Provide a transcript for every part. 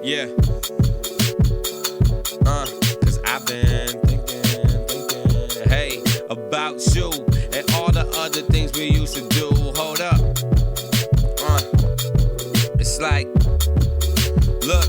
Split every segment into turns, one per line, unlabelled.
Yeah. Cause I've been thinking, hey, about you and all the other things we used to do. Hold up. It's like, look.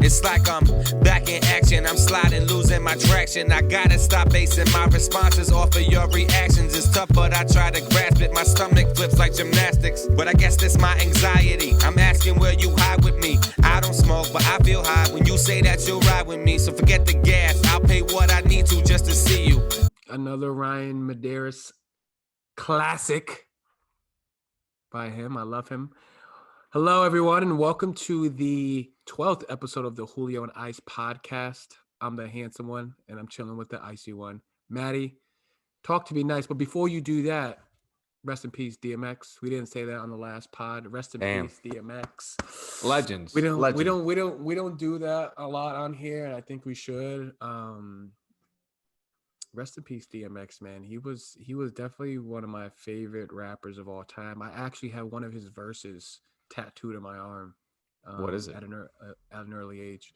It's like I'm back in action. I'm sliding, losing my traction. I gotta stop basing my responses off of your reactions. It's tough, but I try to grasp it. My stomach flips like gymnastics. But I guess that's my anxiety. I'm asking where you hide with me. I don't smoke, but I feel high when you say that you'll ride with me. So forget the gas. I'll pay what I need to just to see you.
Another Ryan Medeiros classic by him. I love him. Hello, everyone, and welcome to the 12th episode of the Julio and Ice podcast. I'm the handsome one, and I'm chilling with the icy one. Maddie, talk to me nice, but before you do that, rest in peace, DMX. We didn't say that on the last pod. Rest in peace, DMX.
Legends.
We
Legend.
don't do that a lot on here, and I think we should. Rest in peace, DMX, man. He was definitely one of my favorite rappers of all time. I actually have one of his verses tattooed on my arm.
What is it?
At an early age.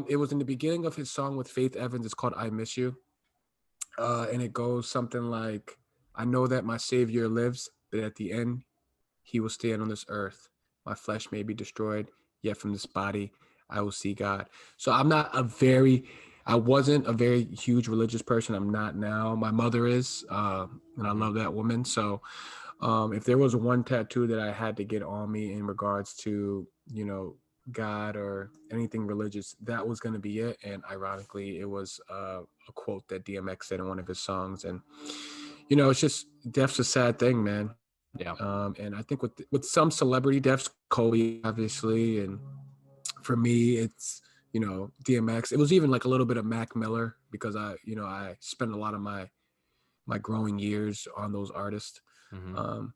It was in the beginning of his song with Faith Evans. It's called I Miss You. And it goes something like, I know that my Savior lives, but at the end, he will stand on this earth. My flesh may be destroyed, yet from this body, I will see God. So I wasn't a very huge religious person. I'm not now. My mother is, and I love that woman. So if there was one tattoo that I had to get on me in regards to, God or anything religious, that was going to be it. And ironically, it was a quote that DMX said in one of his songs. And, it's just, death's a sad thing, man.
Yeah.
And I think with some celebrity deaths, Kobe, obviously. And for me, it's, DMX. It was even like a little bit of Mac Miller because I spent a lot of my growing years on those artists.
Mm-hmm.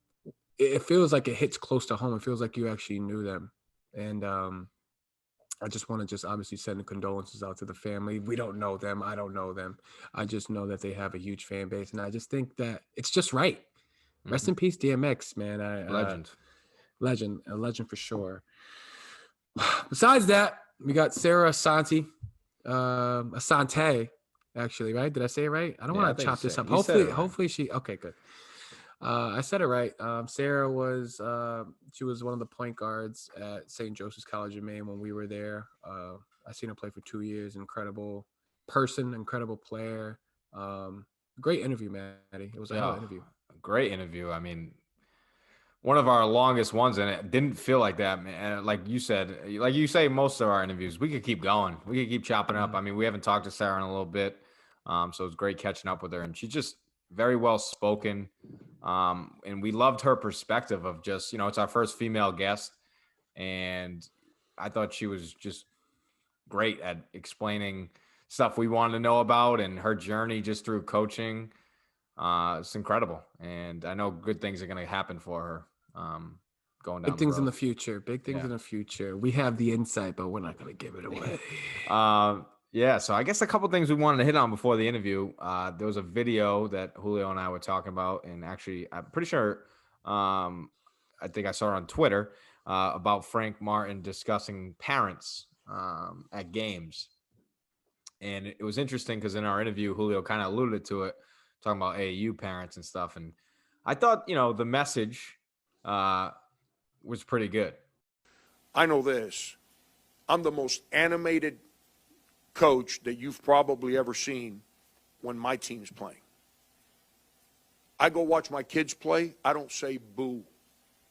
It feels like it hits close to home. It feels like you actually knew them. And I just want to obviously send the condolences out to the family. We don't know them. I don't know them. I just know that they have a huge fan base. And I just think that it's just right. Mm-hmm. Rest in peace, DMX, man.
Legend.
A legend for sure. Besides that, we got Sarah Assante. Assante, actually, right? Did I say it right? I don't want to chop this up. Hopefully she, okay, good. I said it right. Sarah was she was one of the point guards at St. Joseph's College of Maine when we were there. I seen her play for 2 years. Incredible person, incredible player. Great interview, Maddie. It was a hell of an interview.
Great interview. I mean, one of our longest ones, and it didn't feel like that, man. Like you say, most of our interviews, we could keep going. We could keep chopping up. I mean, we haven't talked to Sarah in a little bit, so it's great catching up with her, and she's just very well spoken. And we loved her perspective of just, it's our first female guest. And I thought she was just great at explaining stuff we wanted to know about and her journey just through coaching. It's incredible. And I know good things are going to happen for her. Going down
big things
the road.
In the future. Big things in the future. We have the insight, but we're not going to give it away.
Yeah, so I guess a couple things we wanted to hit on before the interview. There was a video that Julio and I were talking about, and actually, I'm pretty sure, I think I saw it on Twitter, about Frank Martin discussing parents at games. And it was interesting because in our interview, Julio kind of alluded to it, talking about AAU parents and stuff. And I thought, the message was pretty good.
I know this. I'm the most animated coach that you've probably ever seen when my team's playing. I go watch my kids play. I don't say boo.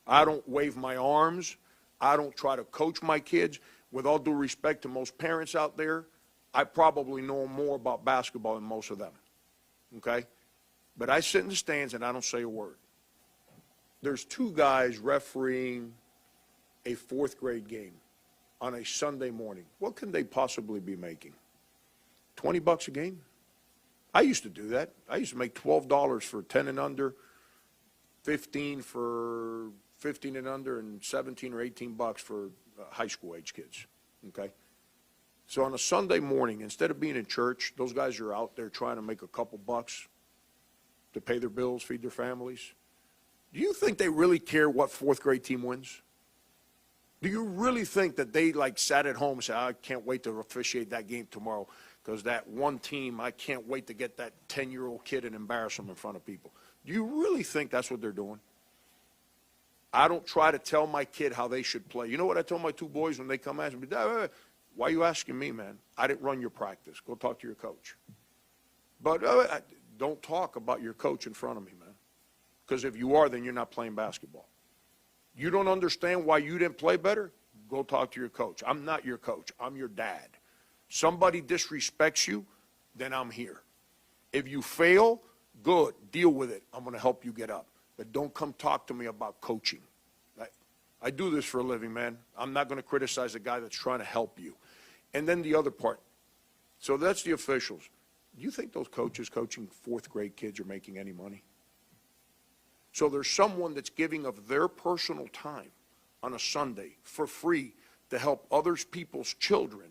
I don't wave my arms. I don't try to coach my kids. With all due respect to most parents out there, I probably know more about basketball than most of them. Okay? But I sit in the stands and I don't say a word. There's two guys refereeing a fourth grade game on a Sunday morning. What can they possibly be making? $20 a game? I used to do that. I used to make $12 for 10 and under, 15 for 15 and under, and 17 or 18 bucks for high school age kids. Okay? So on a Sunday morning, instead of being in church, those guys are out there trying to make a couple bucks to pay their bills, feed their families. Do you think they really care what fourth grade team wins? Do you really think that they like sat at home and said, I can't wait to officiate that game tomorrow because that one team, I can't wait to get that 10-year-old kid and embarrass him in front of people? Do you really think that's what they're doing? I don't try to tell my kid how they should play. You know what I tell my two boys when they come ask me, Dad, why are you asking me, man? I didn't run your practice. Go talk to your coach. But don't talk about your coach in front of me, man. Because if you are, then you're not playing basketball. You don't understand why you didn't play better? Go talk to your coach. I'm not your coach. I'm your dad. Somebody disrespects you, then I'm here. If you fail, good. Deal with it. I'm going to help you get up. But don't come talk to me about coaching. I do this for a living, man. I'm not going to criticize a guy that's trying to help you. And then the other part. So that's the officials. Do you think those coaches coaching fourth grade kids are making any money? So there's someone that's giving of their personal time on a Sunday for free to help others people's children,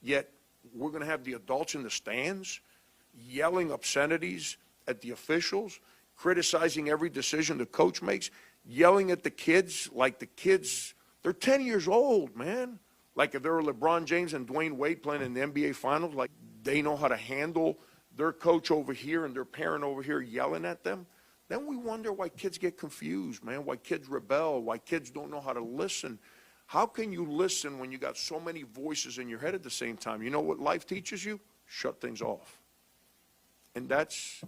yet we're going to have the adults in the stands yelling obscenities at the officials, criticizing every decision the coach makes, yelling at the kids like the kids, they're 10 years old, man. Like if they were LeBron James and Dwayne Wade playing in the NBA Finals, like they know how to handle their coach over here and their parent over here yelling at them. Then we wonder why kids get confused, man, why kids rebel, why kids don't know how to listen. How can you listen when you got so many voices in your head at the same time? You know what life teaches you? Shut things off. And that's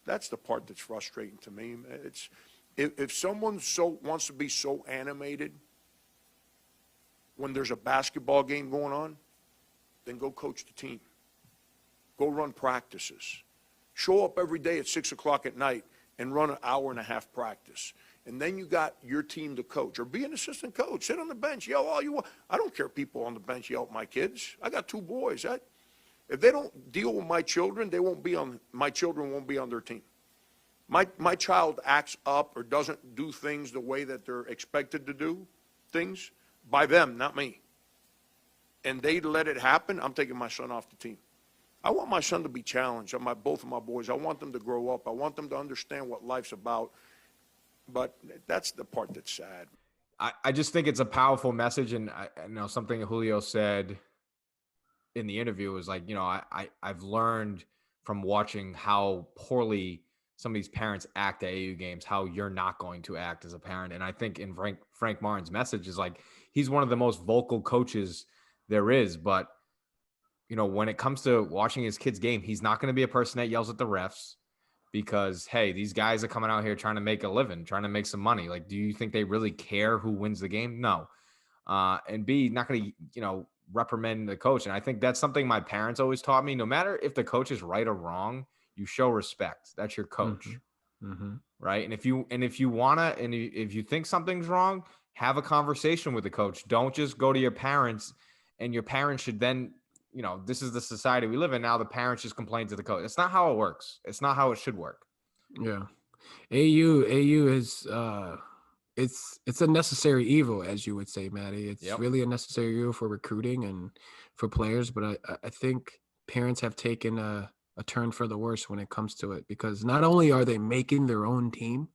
the part that's frustrating to me. It's if someone wants to be so animated when there's a basketball game going on, then go coach the team. Go run practices. Show up every day at 6 o'clock at night and run an hour and a half practice. And then you got your team to coach. Or be an assistant coach. Sit on the bench, yell all you want. I don't care if people on the bench yell at my kids. I got two boys. If they don't deal with my children, my children won't be on their team. My child acts up or doesn't do things the way that they're expected to do things by them, not me. And they let it happen, I'm taking my son off the team. I want my son to be challenged. Both of my boys, I want them to grow up. I want them to understand what life's about. But that's the part that's sad.
I just think it's a powerful message. And I know something Julio said in the interview was like, I've learned from watching how poorly some of these parents act at AAU games, how you're not going to act as a parent. And I think in Frank Martin's message is like, he's one of the most vocal coaches there is. But, when it comes to watching his kid's game, he's not going to be a person that yells at the refs because, hey, these guys are coming out here trying to make a living, trying to make some money. Like, do you think they really care who wins the game? No. And B, not going to, reprimand the coach. And I think that's something my parents always taught me. No matter if the coach is right or wrong, you show respect. That's your coach.
Mm-hmm.
Right. And if you think something's wrong, have a conversation with the coach. Don't just go to your parents, and your parents should then, this is the society we live in now. The parents just complain to the coach. It's not how it works. It's not how it should work.
Yeah. AU is, it's a necessary evil, as you would say, Maddie. It's really a necessary evil for recruiting and for players. But I think parents have taken a turn for the worse when it comes to it, because not only are they making their own team,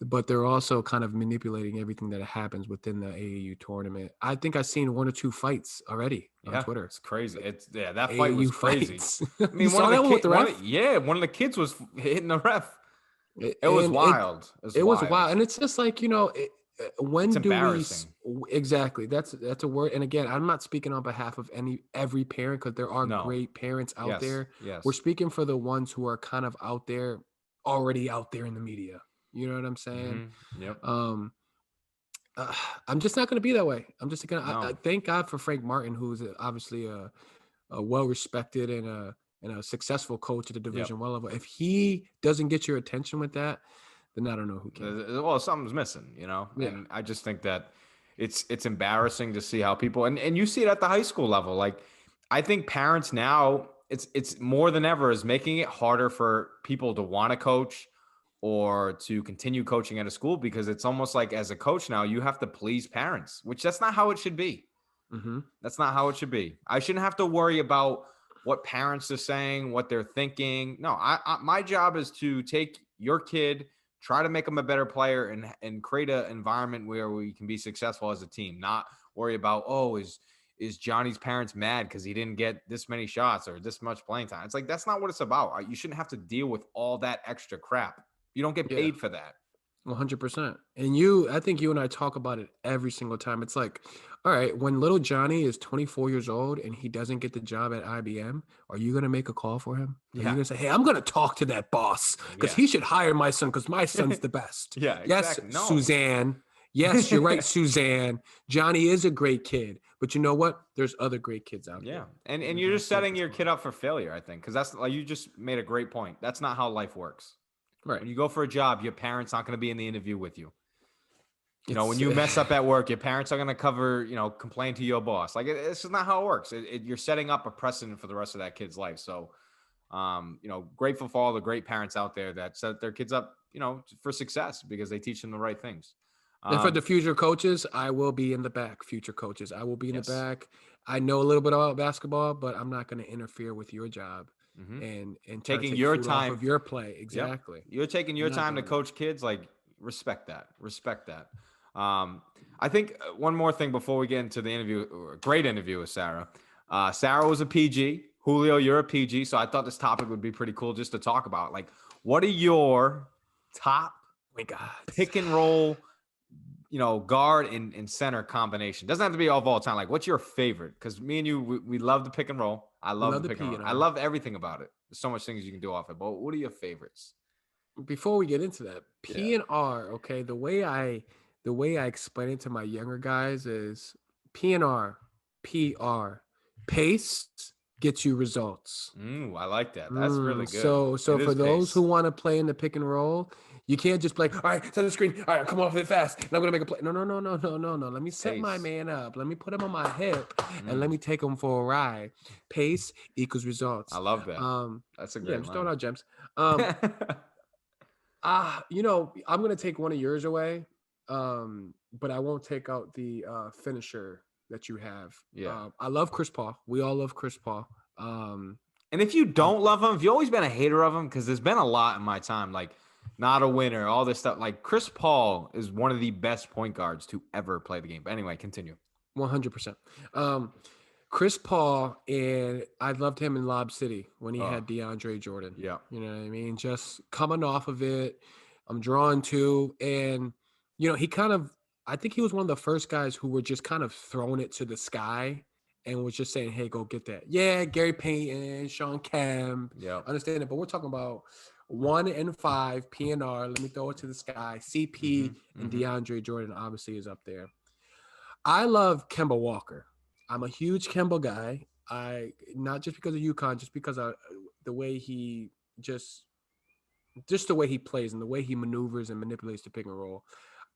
but they're also kind of manipulating everything that happens within the AAU tournament. I think I've seen 1 or 2 fights already on Twitter.
It's crazy. That fight was crazy.
I mean, one of
the kids was hitting the ref. It was wild.
It was wild. And it's just like, when
it's
do
embarrassing.
Exactly. That's a word. And again, I'm not speaking on behalf of every parent, because there are great parents out there.
Yes.
We're speaking for the ones who are kind of already out there in the media. You know what I'm saying?
Mm-hmm. Yep.
I'm just not going to be that way. I'm just going to, I thank God for Frank Martin, who's obviously a well-respected and a successful coach at the Division I level. If he doesn't get your attention with that, then I don't know who can.
Well, something's missing, Yeah. And I just think that it's embarrassing to see how people, and you see it at the high school level. Like, I think parents now, it's more than ever is making it harder for people to want to coach or to continue coaching at a school, because it's almost like as a coach now, you have to please parents, which that's not how it should be.
Mm-hmm.
That's not how it should be. I shouldn't have to worry about what parents are saying, what they're thinking. No, my job is to take your kid, Try to make him a better player and create an environment where we can be successful as a team. Not worry about, is Johnny's parents mad because he didn't get this many shots or this much playing time? It's like, that's not what it's about. You shouldn't have to deal with all that extra crap. You don't get paid for that.
100%. And I think you and I talk about it every single time. It's like, all right, when little Johnny is 24 years old and he doesn't get the job at IBM, are you going to make a call for him? Are you going to say, hey, I'm going to talk to that boss because he should hire my son because my son's the best?
Yeah, exactly.
Yes, Suzanne. Yes, you're right, Suzanne. Johnny is a great kid, but you know what? There's other great kids out there.
Yeah, and you're just setting your kid up for failure, I think, because that's like, you just made a great point. That's not how life works.
Right.
When you go for a job, your parents aren't going to be in the interview with you. When you mess up at work, your parents are going to complain to your boss. Like, it's just not how it works. You're setting up a precedent for the rest of that kid's life. So, grateful for all the great parents out there that set their kids up, for success because they teach them the right things.
And for the future coaches, I will be in the back. Future coaches, I will be in the back. I know a little bit about basketball, but I'm not going to interfere with your job. And
taking your time
of your play. Exactly.
Yep. You're taking your time to coach kids. Like, respect that. I think one more thing before we get into the interview, great interview with Sarah. Sarah was a PG. Julio, you're a PG. So I thought this topic would be pretty cool just to talk about. Like, what are your top pick and roll, guard and center combination? Doesn't have to be of all time. Like, what's your favorite? Because me and you, we love the pick and roll. I love the pick and roll. I love everything about it. There's so much things you can do off it. But what are your favorites?
Before we get into that, P and R, okay, the way I explain it to my younger guys is P and R, PR, pace gets you results.
I like that. That's really good.
So for those who want to play in the pick and roll, you can't just play, all right, set the screen. All right, come off it fast. And I'm going to make a play. No. Let me set my man up. Let me put him on my hip and let me take him for a ride. Pace equals results.
I love that. That's a great
line. Just throwing out gems. I'm going to take one of yours away, but I won't take out the finisher that you have.
Yeah.
I love Chris Paul. We all love Chris Paul.
And if you don't love him, if you've always been a hater of him, because there's been a lot in my time, like, not a winner, all this stuff. Like, Chris Paul is one of the best point guards to ever play the game. But anyway, continue.
100%. Chris Paul, and I loved him in Lob City when he had DeAndre Jordan.
Yeah.
You know what I mean? Just coming off of it, I'm drawn to. And, I think he was one of the first guys who were just kind of throwing it to the sky and was just saying, hey, go get that. Yeah, Gary Payton, Sean Kemp.
Yeah.
Understand it. But we're talking about 1 and 5 PNR. Let me throw it to the sky. CP and DeAndre Jordan obviously is up there. I love Kemba Walker. I'm a huge Kemba guy. Not just because of UConn, just because of the way he just the way he plays and the way he maneuvers and manipulates the pick and roll.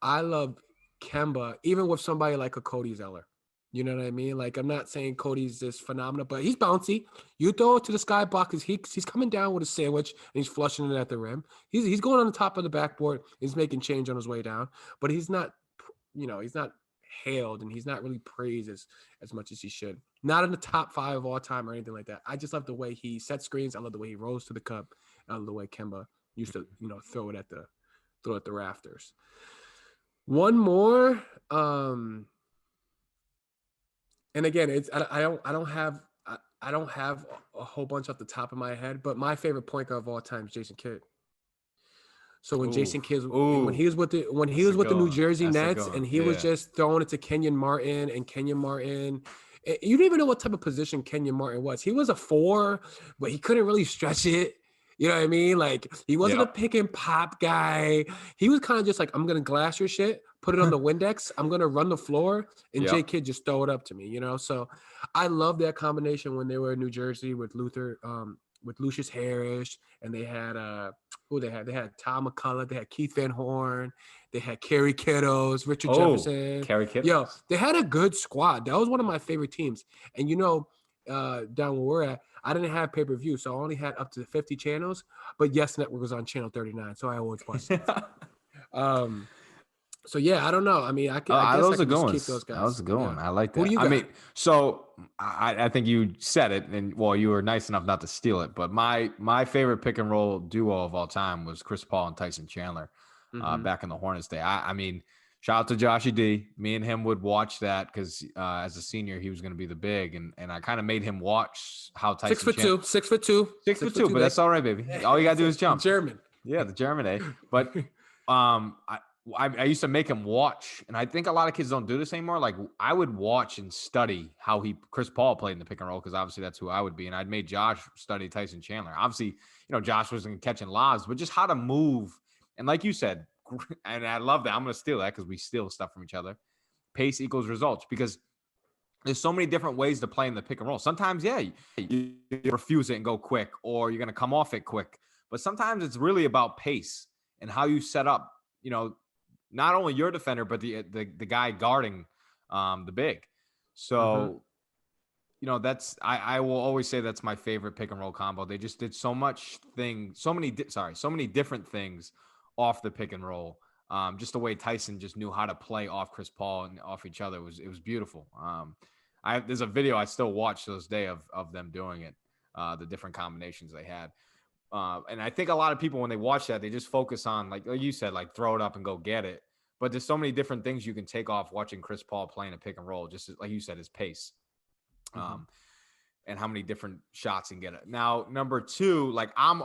I love Kemba, even with somebody like a Cody Zeller. You know what I mean? Like, I'm not saying Cody's this phenomenal, but he's bouncy. You throw it to the sky block, he's coming down with a sandwich and he's flushing it at the rim. He's going on the top of the backboard. He's making change on his way down, but he's not, he's not hailed and he's not really praised as much as he should. Not in the top 5 of all time or anything like that. I just love the way he set screens. I love the way he rose to the cup. I love the way Kemba used to, throw it at the rafters. One more, and again, I don't have a whole bunch off the top of my head, but my favorite point guard of all time is Jason Kidd. So when Jason Kidd, when he was with the New Jersey Nets, and he was just throwing it to Kenyon Martin, you didn't even know what type of position Kenyon Martin was. He was a 4, but he couldn't really stretch it. You know what I mean? Like, he wasn't a pick and pop guy. He was kind of just like, I'm going to glass your shit, put it on the Windex. I'm going to run the floor, and J Kidd just throw it up to me, So I love that combination when they were in New Jersey with Lucius Harris, and they had who they had? They had Tom McCullough, they had Keith Van Horn, they had Kerry Kittles, Richard Jefferson.
Kerry Kittles.
Yo, they had a good squad. That was one of my favorite teams. And down where we're at, I didn't have pay-per-view, so I only had up to 50 channels. But Yes Network was on channel 39, so I always watched it. So yeah, I don't know. I mean, I guess I can just keep those guys.
That was a good one. I like that.
Who do you got?
I mean, so I think you said it, and you were nice enough not to steal it. But my favorite pick and roll duo of all time was Chris Paul and Tyson Chandler. back in the Hornets day. I mean, shout out to Joshy D. Me and him would watch that because as a senior, he was going to be the big, and I kind of made him watch how Tyson
6'2", 6'2",
6'2", but that's all right, baby. All you got to do is jump.
German.
Yeah, the German, eh? But I used to make him watch, and I think a lot of kids don't do this anymore. Like I would watch and study how Chris Paul played in the pick and roll because obviously that's who I would be, and I'd made Josh study Tyson Chandler. Obviously, Josh wasn't catching lobs, but just how to move, and like you said, and I love that. I'm going to steal that because we steal stuff from each other. Pace equals results because there's so many different ways to play in the pick and roll. Sometimes, yeah, you refuse it and go quick, or you're going to come off it quick. But sometimes it's really about pace and how you set up, not only your defender, but the guy guarding the big. So, that's I will always say that's my favorite pick and roll combo. They just did so many different things off the pick and roll. Just the way Tyson just knew how to play off Chris Paul and off each other it was beautiful. There's a video I still watch to this day of them doing it, the different combinations they had. And I think a lot of people, when they watch that, they just focus on, like you said, like throw it up and go get it. But there's so many different things you can take off watching Chris Paul playing a pick and roll, just like you said, his pace. And how many different shots he can get it. Now, number 2, like I'm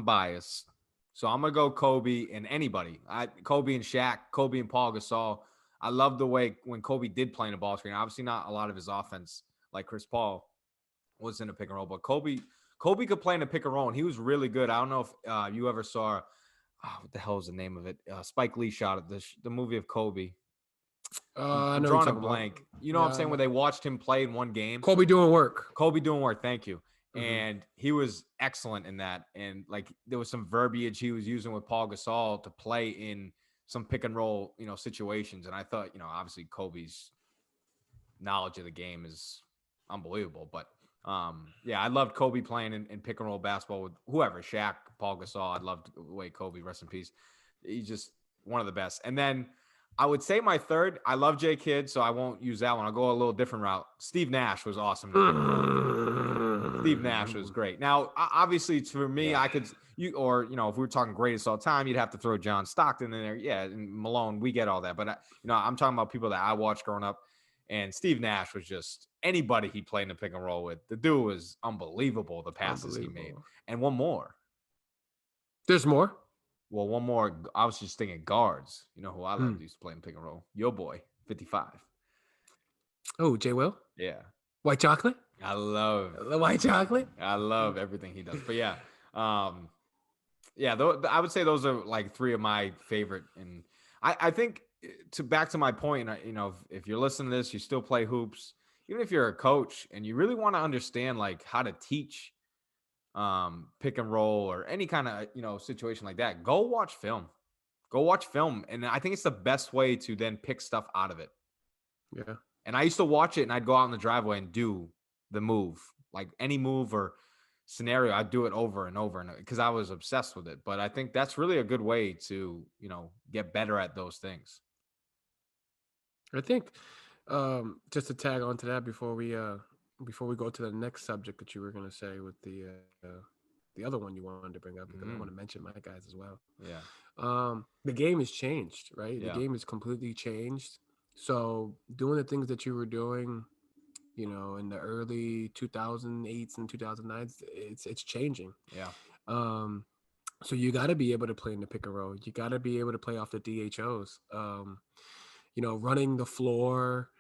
biased. So I'm going to go Kobe and anybody. Kobe and Shaq, Kobe and Paul Gasol. I love the way when Kobe did play in a ball screen. Obviously not a lot of his offense like Chris Paul was in a pick and roll, but Kobe could play in a pick and roll, and he was really good. I don't know if you ever saw, what the hell is the name of it? Spike Lee shot at the movie of Kobe. I'm drawing a blank. You know what I'm saying? Where they watched him play in one game.
Kobe doing work.
Thank you. And he was excellent in that. And like there was some verbiage he was using with Paul Gasol to play in some pick and roll, situations. And I thought, obviously Kobe's knowledge of the game is unbelievable. But I loved Kobe playing in pick and roll basketball with whoever, Shaq, Paul Gasol. I loved the way Kobe, rest in peace. He's just one of the best. And then I would say my third, I love J Kidd, so I won't use that one. I'll go a little different route. Steve Nash was awesome. Steve Nash was great. Now, obviously, for me, if we were talking greatest all time, you'd have to throw John Stockton in there. Yeah, and Malone, we get all that. But, I'm talking about people that I watched growing up. And Steve Nash was just anybody he played in the pick and roll with. The dude was unbelievable, the passes he made. And one more.
There's more?
Well, one more. I was just thinking guards. You know who I loved used to play in pick and roll? Your boy, 55.
Oh, J. Will?
Yeah.
White chocolate?
I love
the white chocolate.
I love everything he does. But yeah, I would say those are like 3 of my favorite. And I think back to my point, if you're listening to this, you still play hoops, even if you're a coach and you really want to understand like how to teach pick and roll or any kind of, situation like that, go watch film. And I think it's the best way to then pick stuff out of it.
Yeah.
And I used to watch it and I'd go out in the driveway and do the move, like any move or scenario. I'd do it over and over because I was obsessed with it. But I think that's really a good way to, get better at those things.
I think just to tag on to that before we go to the next subject that you were going to say with the other one you wanted to bring up, because I want to mention my guys as well.
Yeah.
The game has changed, right?
Yeah.
The game has completely changed. So doing the things that you were doing, in the early 2008s and 2009s, it's changing.
Yeah.
So you got to be able to play in the pick and roll. You got to be able to play off the DHOs. Running the floor,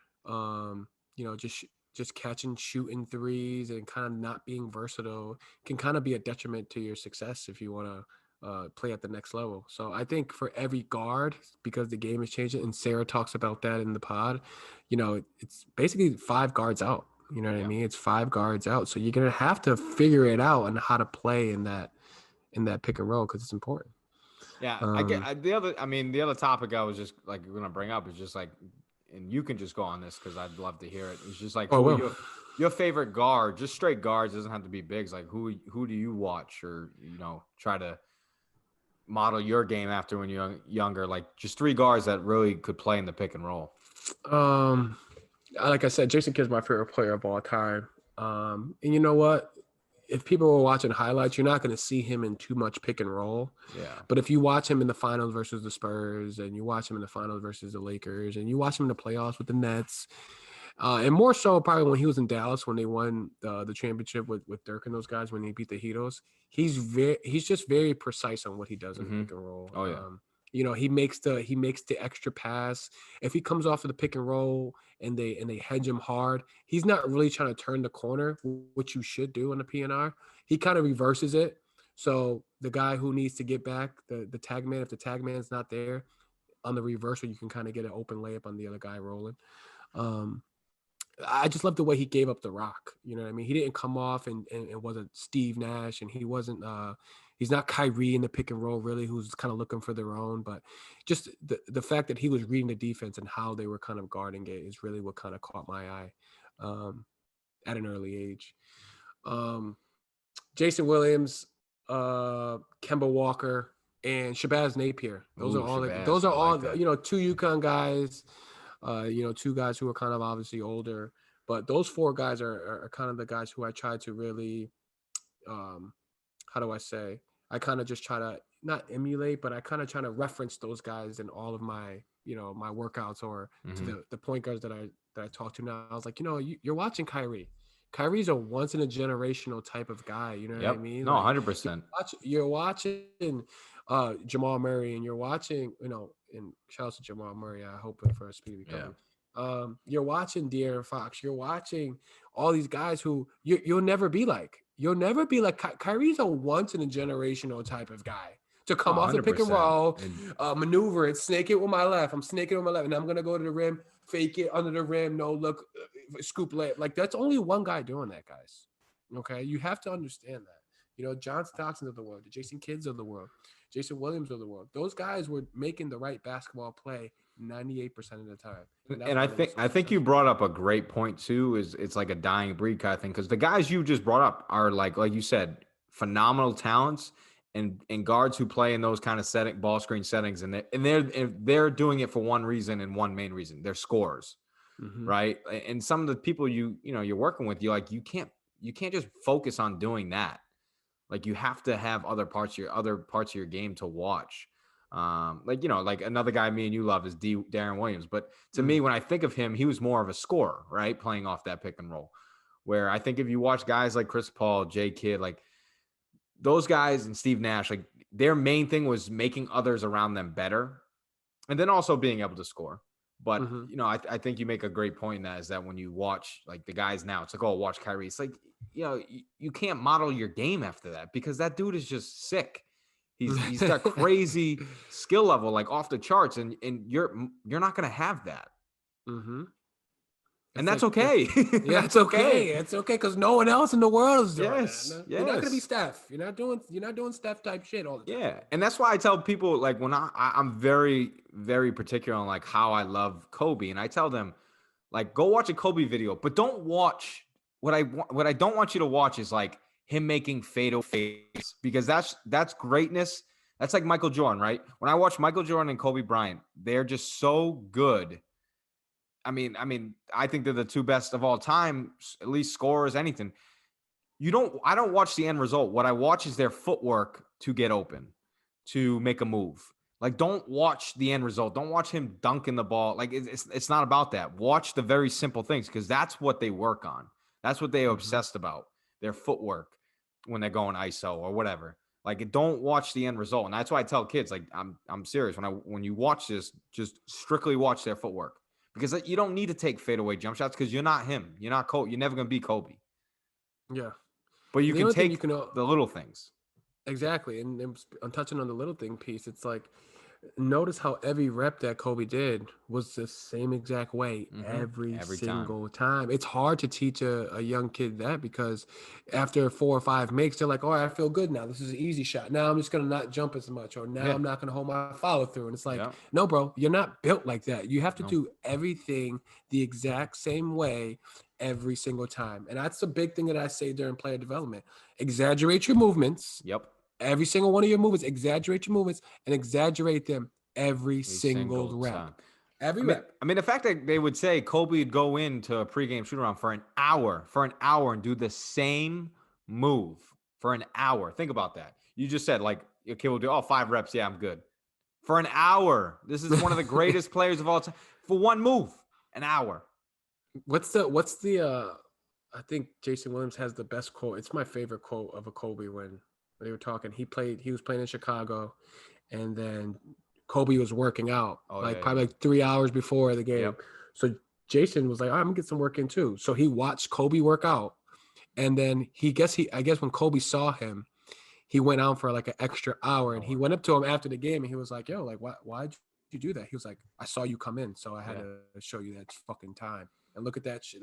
just catching, shooting threes and kind of not being versatile can kind of be a detriment to your success if you want to play at the next level. So I think for every guard, because the game is changing, and Sarah talks about that in the pod, it's basically 5 guards out. You know what I mean? It's 5 guards out. So you're going to have to figure it out on how to play in that pick and roll because it's important.
Yeah, I get the other topic I was just like going to bring up is just like, and you can just go on this because I'd love to hear it. It's just like your favorite guard, just straight guards, doesn't have to be bigs. Like who do you watch or try to model your game after when you're younger? Like just 3 guards that really could play in the pick and roll.
Like I said, Jason Kidd's my favorite player of all time. And you know what? if people were watching highlights, you're not going to see him in too much pick and roll.
Yeah.
But if you watch him in the finals versus the Spurs, and you watch him in the finals versus the Lakers, and you watch him in the playoffs with the Nets, and more so probably when he was in Dallas when they won the championship with Dirk and those guys when he beat the Heatles, he's just very precise on what he does in the pick and roll.
Oh, yeah.
He makes the extra pass. If he comes off of the pick and roll and they hedge him hard, he's not really trying to turn the corner, which you should do on the PNR. He kind of reverses it. So the guy who needs to get back, the tag man, if the tag man's not there, on the reversal, you can kind of get an open layup on the other guy rolling. I just love the way he gave up the rock. You know what I mean? He didn't come off and it wasn't Steve Nash, and he wasn't he's not Kyrie in the pick and roll really, who's kind of looking for their own. But just the fact that he was reading the defense and how they were kind of guarding it is really what kind of caught my eye at an early age. Jason Williams, Kemba Walker, and Shabazz Napier. Those are all two UConn guys. Two guys who are kind of obviously older, but those four guys are kind of the guys who I try to really, how do I say? I kind of just try to not emulate, but I kind of try to reference those guys in all of my, my workouts or to the point guards that I talk to now. I was like, you're watching Kyrie. Kyrie's a once in a generational type of guy. You know what I mean?
No, 100%.
You're watching Jamal Murray, and you're watching, and shout out to Jamal Murray. I hope for a speedy recovery. Yeah. You're watching De'Aaron Fox. You're watching all these guys who you'll never be like. You'll never be like. Kyrie's a once in a generational type of guy to come off the pick and roll, maneuver it, snake it with my left. I'm snaking with my left, and I'm gonna go to the rim, fake it under the rim, no look, scoop layup. Like that's only one guy doing that, guys. Okay, you have to understand that. John Stockton of the world, the Jason Kidds of the world, Jason Williams of the world. Those guys were making the right basketball play 98% of the time.
And I think you brought up a great point too. Is it's like a dying breed kind of thing, because the guys you just brought up are like you said, phenomenal talents and guards who play in those kind of ball screen settings, and they're doing it for one reason and one main reason. They're scorers, right? And some of the people you're working with, you can't just focus on doing that. Like you have to have other parts of your game to watch. Like another guy me and you love is Darren Williams. But to me, when I think of him, he was more of a scorer, right? Playing off that pick and roll. Where I think if you watch guys like Chris Paul, Jay Kidd, like those guys and Steve Nash, like their main thing was making others around them better. And then also being able to score. But, I think you make a great point in that is that when you watch like the guys now, it's like, oh, watch Kyrie. It's like, you can't model your game after that because that dude is just sick. He's got crazy skill level, like off the charts. And you're not going to have that. And that's okay.
Yeah, it's okay. It's okay because no one else in the world is doing that. You're not gonna be Steph. You're not doing Steph type shit all the time.
Yeah, and that's why I tell people like when I'm very, very particular on like how I love Kobe, and I tell them like go watch a Kobe video, but don't watch what I don't want you to watch is like him making fadeaways because that's greatness. That's like Michael Jordan, right? When I watch Michael Jordan and Kobe Bryant, they're just so good. I mean, I think they're the two best of all time, at least scorers, anything. I don't watch the end result. What I watch is their footwork to get open, to make a move. Like, don't watch the end result. Don't watch him dunking the ball. Like, it's not about that. Watch the very simple things because that's what they work on. That's what they're obsessed about, their footwork when they're going ISO or whatever. Like, don't watch the end result. And that's why I tell kids, like, I'm serious. When you watch this, just strictly watch their footwork. Because you don't need to take fadeaway jump shots because you're not him. You're not Kobe. You're never going to be Kobe.
Yeah.
But you can take the little things.
Exactly. And I'm touching on the little thing piece. It's like, notice how every rep that Kobe did was the same exact way every single time. It's hard to teach a young kid that because after 4 or 5 makes, they're like, oh, I feel good now. This is an easy shot. Now I'm just going to not jump as much, or now I'm not going to hold my follow through. And it's like, no, bro, you're not built like that. You have to do everything the exact same way every single time. And that's the big thing that I say during player development. Exaggerate your movements.
Yep.
Every single one of your movements, exaggerate your movements and exaggerate them every single rep.
Time.
Every rep.
I mean, the fact that they would say Kobe would go into a pregame shoot around for an hour and do the same move for an hour. Think about that. You just said like your kid will do 5 reps. Yeah, I'm good. For an hour. This is one of the greatest players of all time. For one move, an hour.
What's the I think Jason Williams has the best quote. It's my favorite quote of a Kobe when they were talking. He was playing in Chicago, and then Kobe was working out probably like 3 hours before the game.
Yep.
So Jason was like, all right, I'm gonna get some work in too. So he watched Kobe work out, and then I guess when Kobe saw him, he went out for like an extra hour, and he went up to him after the game, and he was like, yo, like why'd you do that? He was like, I saw you come in, so I had to show you that fucking time. And look at that shit.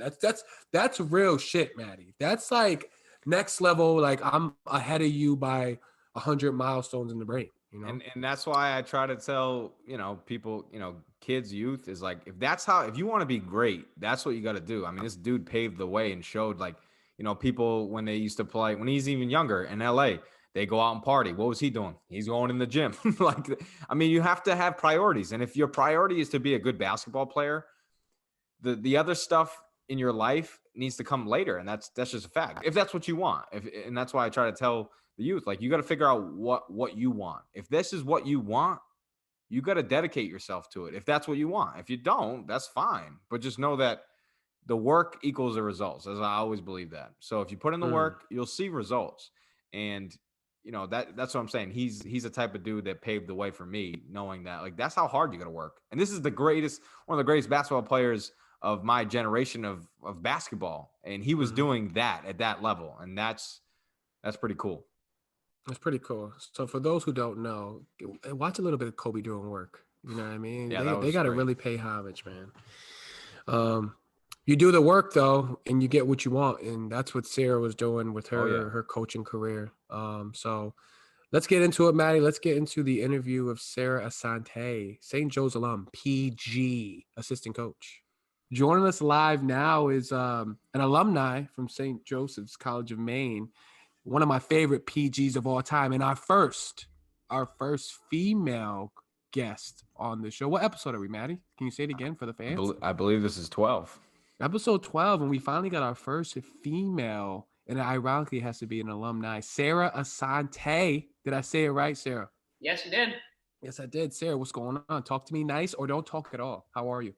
That's real shit, Maddie. That's like next level. Like I'm ahead of you by 100 milestones in the brain. You know?
And that's why I try to tell, people, kids, youth is like, if you want to be great, that's what you got to do. I mean, this dude paved the way and showed like, people when they used to play, when he's even younger in LA, they go out and party. What was he doing? He's going in the gym. You have to have priorities. And if your priority is to be a good basketball player, the other stuff in your life needs to come later. And that's just a fact. If that's what you want. And that's why I try to tell the youth, like, you got to figure out what you want. If this is what you want, you got to dedicate yourself to it. If that's what you want. If you don't, that's fine. But just know that the work equals the results, as I always believe that. So if you put in the work, you'll see results. And that's what I'm saying. He's the type of dude that paved the way for me, knowing that like that's how hard you got to work. And this is one of the greatest basketball players of my generation of basketball, and he was doing that at that level, and that's pretty cool.
That's pretty cool. So for those who don't know, watch a little bit of Kobe doing work. You know what I mean?
Yeah,
they got to really pay homage, man. You do the work though, and you get what you want, and that's what Sarah was doing with her coaching career. So let's get into it, Maddie. Let's get into the interview of Sarah Assante, St. Joe's alum, PG, assistant coach. Joining us live now is an alumni from St. Joseph's College of Maine, one of my favorite PGs of all time, and our first female guest on the show. What episode are we, Maddie? Can you say it again for the fans?
I believe this is 12.
Episode 12, and we finally got our first female, and ironically it has to be an alumni, Sarah Assante. Did I say it right, Sarah?
Yes, you did.
Yes, I did. Sarah, what's going on? Talk to me nice or don't talk at all. How are you?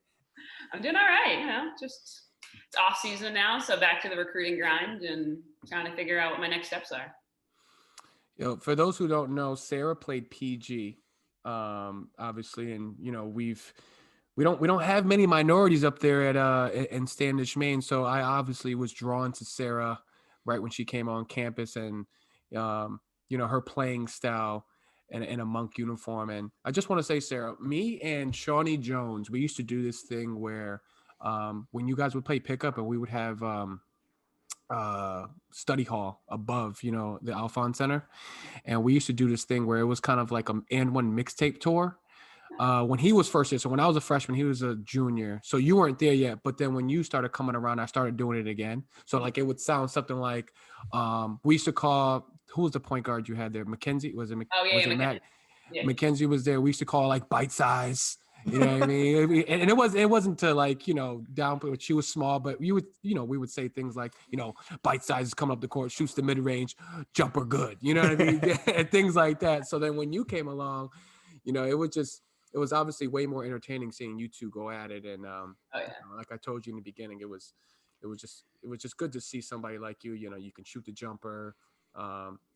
I'm doing all right. Just it's off season now, so back to the recruiting grind and trying to figure out what my next steps are.
For those who don't know, Sarah played PG, obviously, and we don't have many minorities up there in Standish, Maine. So I obviously was drawn to Sarah right when she came on campus, and her playing style and in a monk uniform. And I just want to say, Sarah, me and Shawnee Jones, we used to do this thing where when you guys would play pickup, and we would have study hall above, the Alphon Center, and we used to do this thing where it was kind of like an and one mixtape tour. When he was first year, so when I was a freshman, he was a junior. So you weren't there yet, but then when you started coming around, I started doing it again. So like it would sound something like, we used to call, who was the point guard you had there? Mackenzie? Was it?
Mackenzie. Yeah.
Mackenzie was there. We used to call like bite size. You know what I mean? And it wasn't to like, downplay, but she was small, but we would say things like, bite size is coming up the court, shoots the mid range, jumper good. You know what I mean? And things like that. So then when you came along, it was obviously way more entertaining seeing you two go at it. And like I told you in the beginning, it was just good to see somebody like you. You can shoot the jumper.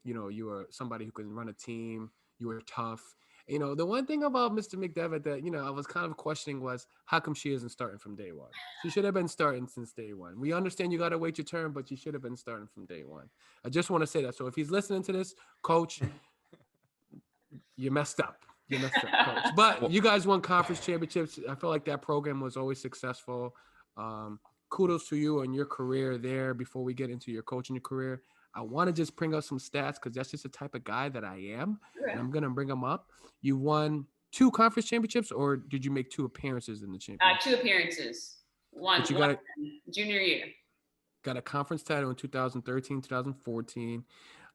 You were somebody who can run a team. You were tough. The one thing about Mr. McDevitt that I was kind of questioning was how come she isn't starting from day one. She should have been starting since day one. We understand you got to wait your turn, but you should have been starting from day one. I just want to say that. So if he's listening to this, Coach, you messed up. Coach. But you guys won conference championships. I feel like that program was always successful. Kudos to you and your career there. Before we get into your coaching career, I want to just bring up some stats because that's just the type of guy that I am.
Right.
And I'm going to bring them up. You won 2 conference championships, or did you make 2 appearances in the championship?
2 appearances. One junior year.
Got a conference title in 2013, 2014.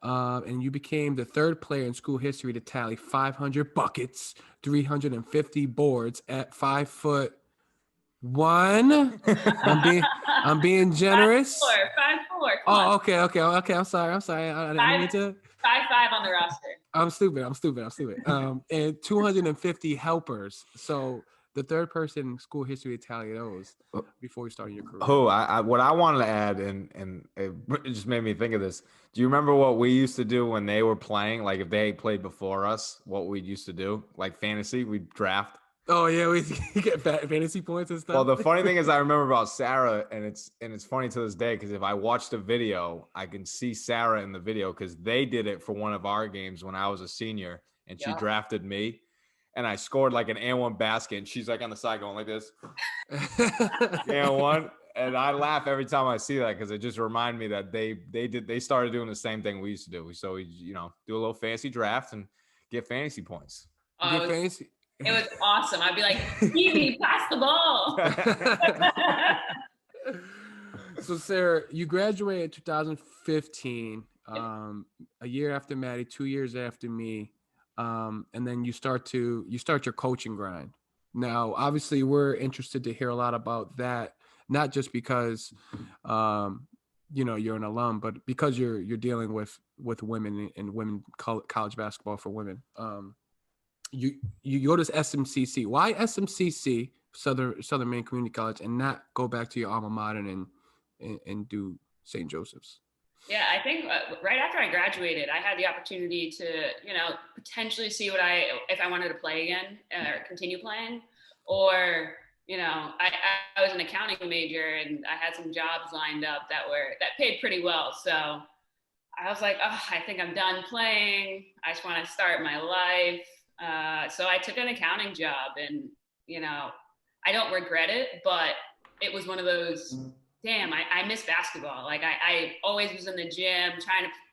And you became the 3rd player in school history to tally 500 buckets, 350 boards at 5'8", One. I'm being generous.
5'4", 5'4". Come
Oh,
on.
okay. I'm sorry. I didn't mean to.
5'5" on the roster.
I'm stupid. And 250 helpers. So the third person school history to tally those before you started your career.
What I wanted to add, and it just made me think of this. Do you remember what we used to do when they were playing? Like if they played before us, what we used to do? Like fantasy, we'd draft.
Oh yeah, we get fantasy points and stuff.
Well, the funny thing is, I remember about Sarah, and it's funny to this day because if I watched a video, I can see Sarah in the video because they did it for one of our games when I was a senior, and she drafted me, and I scored like an and-one basket, and she's like on the side going like this, and-one, and I laugh every time I see that because it just reminded me that they started doing the same thing we used to do. So we do a little fancy draft and get fantasy points.
Get fancy.
It was awesome. I'd be like, Stevie, pass the ball.
So, Sarah, you graduated in 2015, a year after Maddie, 2 years after me, and then you start your coaching grind. Now, obviously, we're interested to hear a lot about that, not just because you're an alum, but because you're dealing with women and women college basketball for women. You go to SMCC. Why SMCC, Southern Maine Community College, and not go back to your alma mater and do St. Joseph's?
Yeah, I think right after I graduated, I had the opportunity to, potentially see if I wanted to play again or continue playing, or, I was an accounting major and I had some jobs lined up that paid pretty well. So I was like, I think I'm done playing. I just want to start my life. So I took an accounting job, and, I don't regret it, but it was one of those, damn, I miss basketball. Like I always was in the gym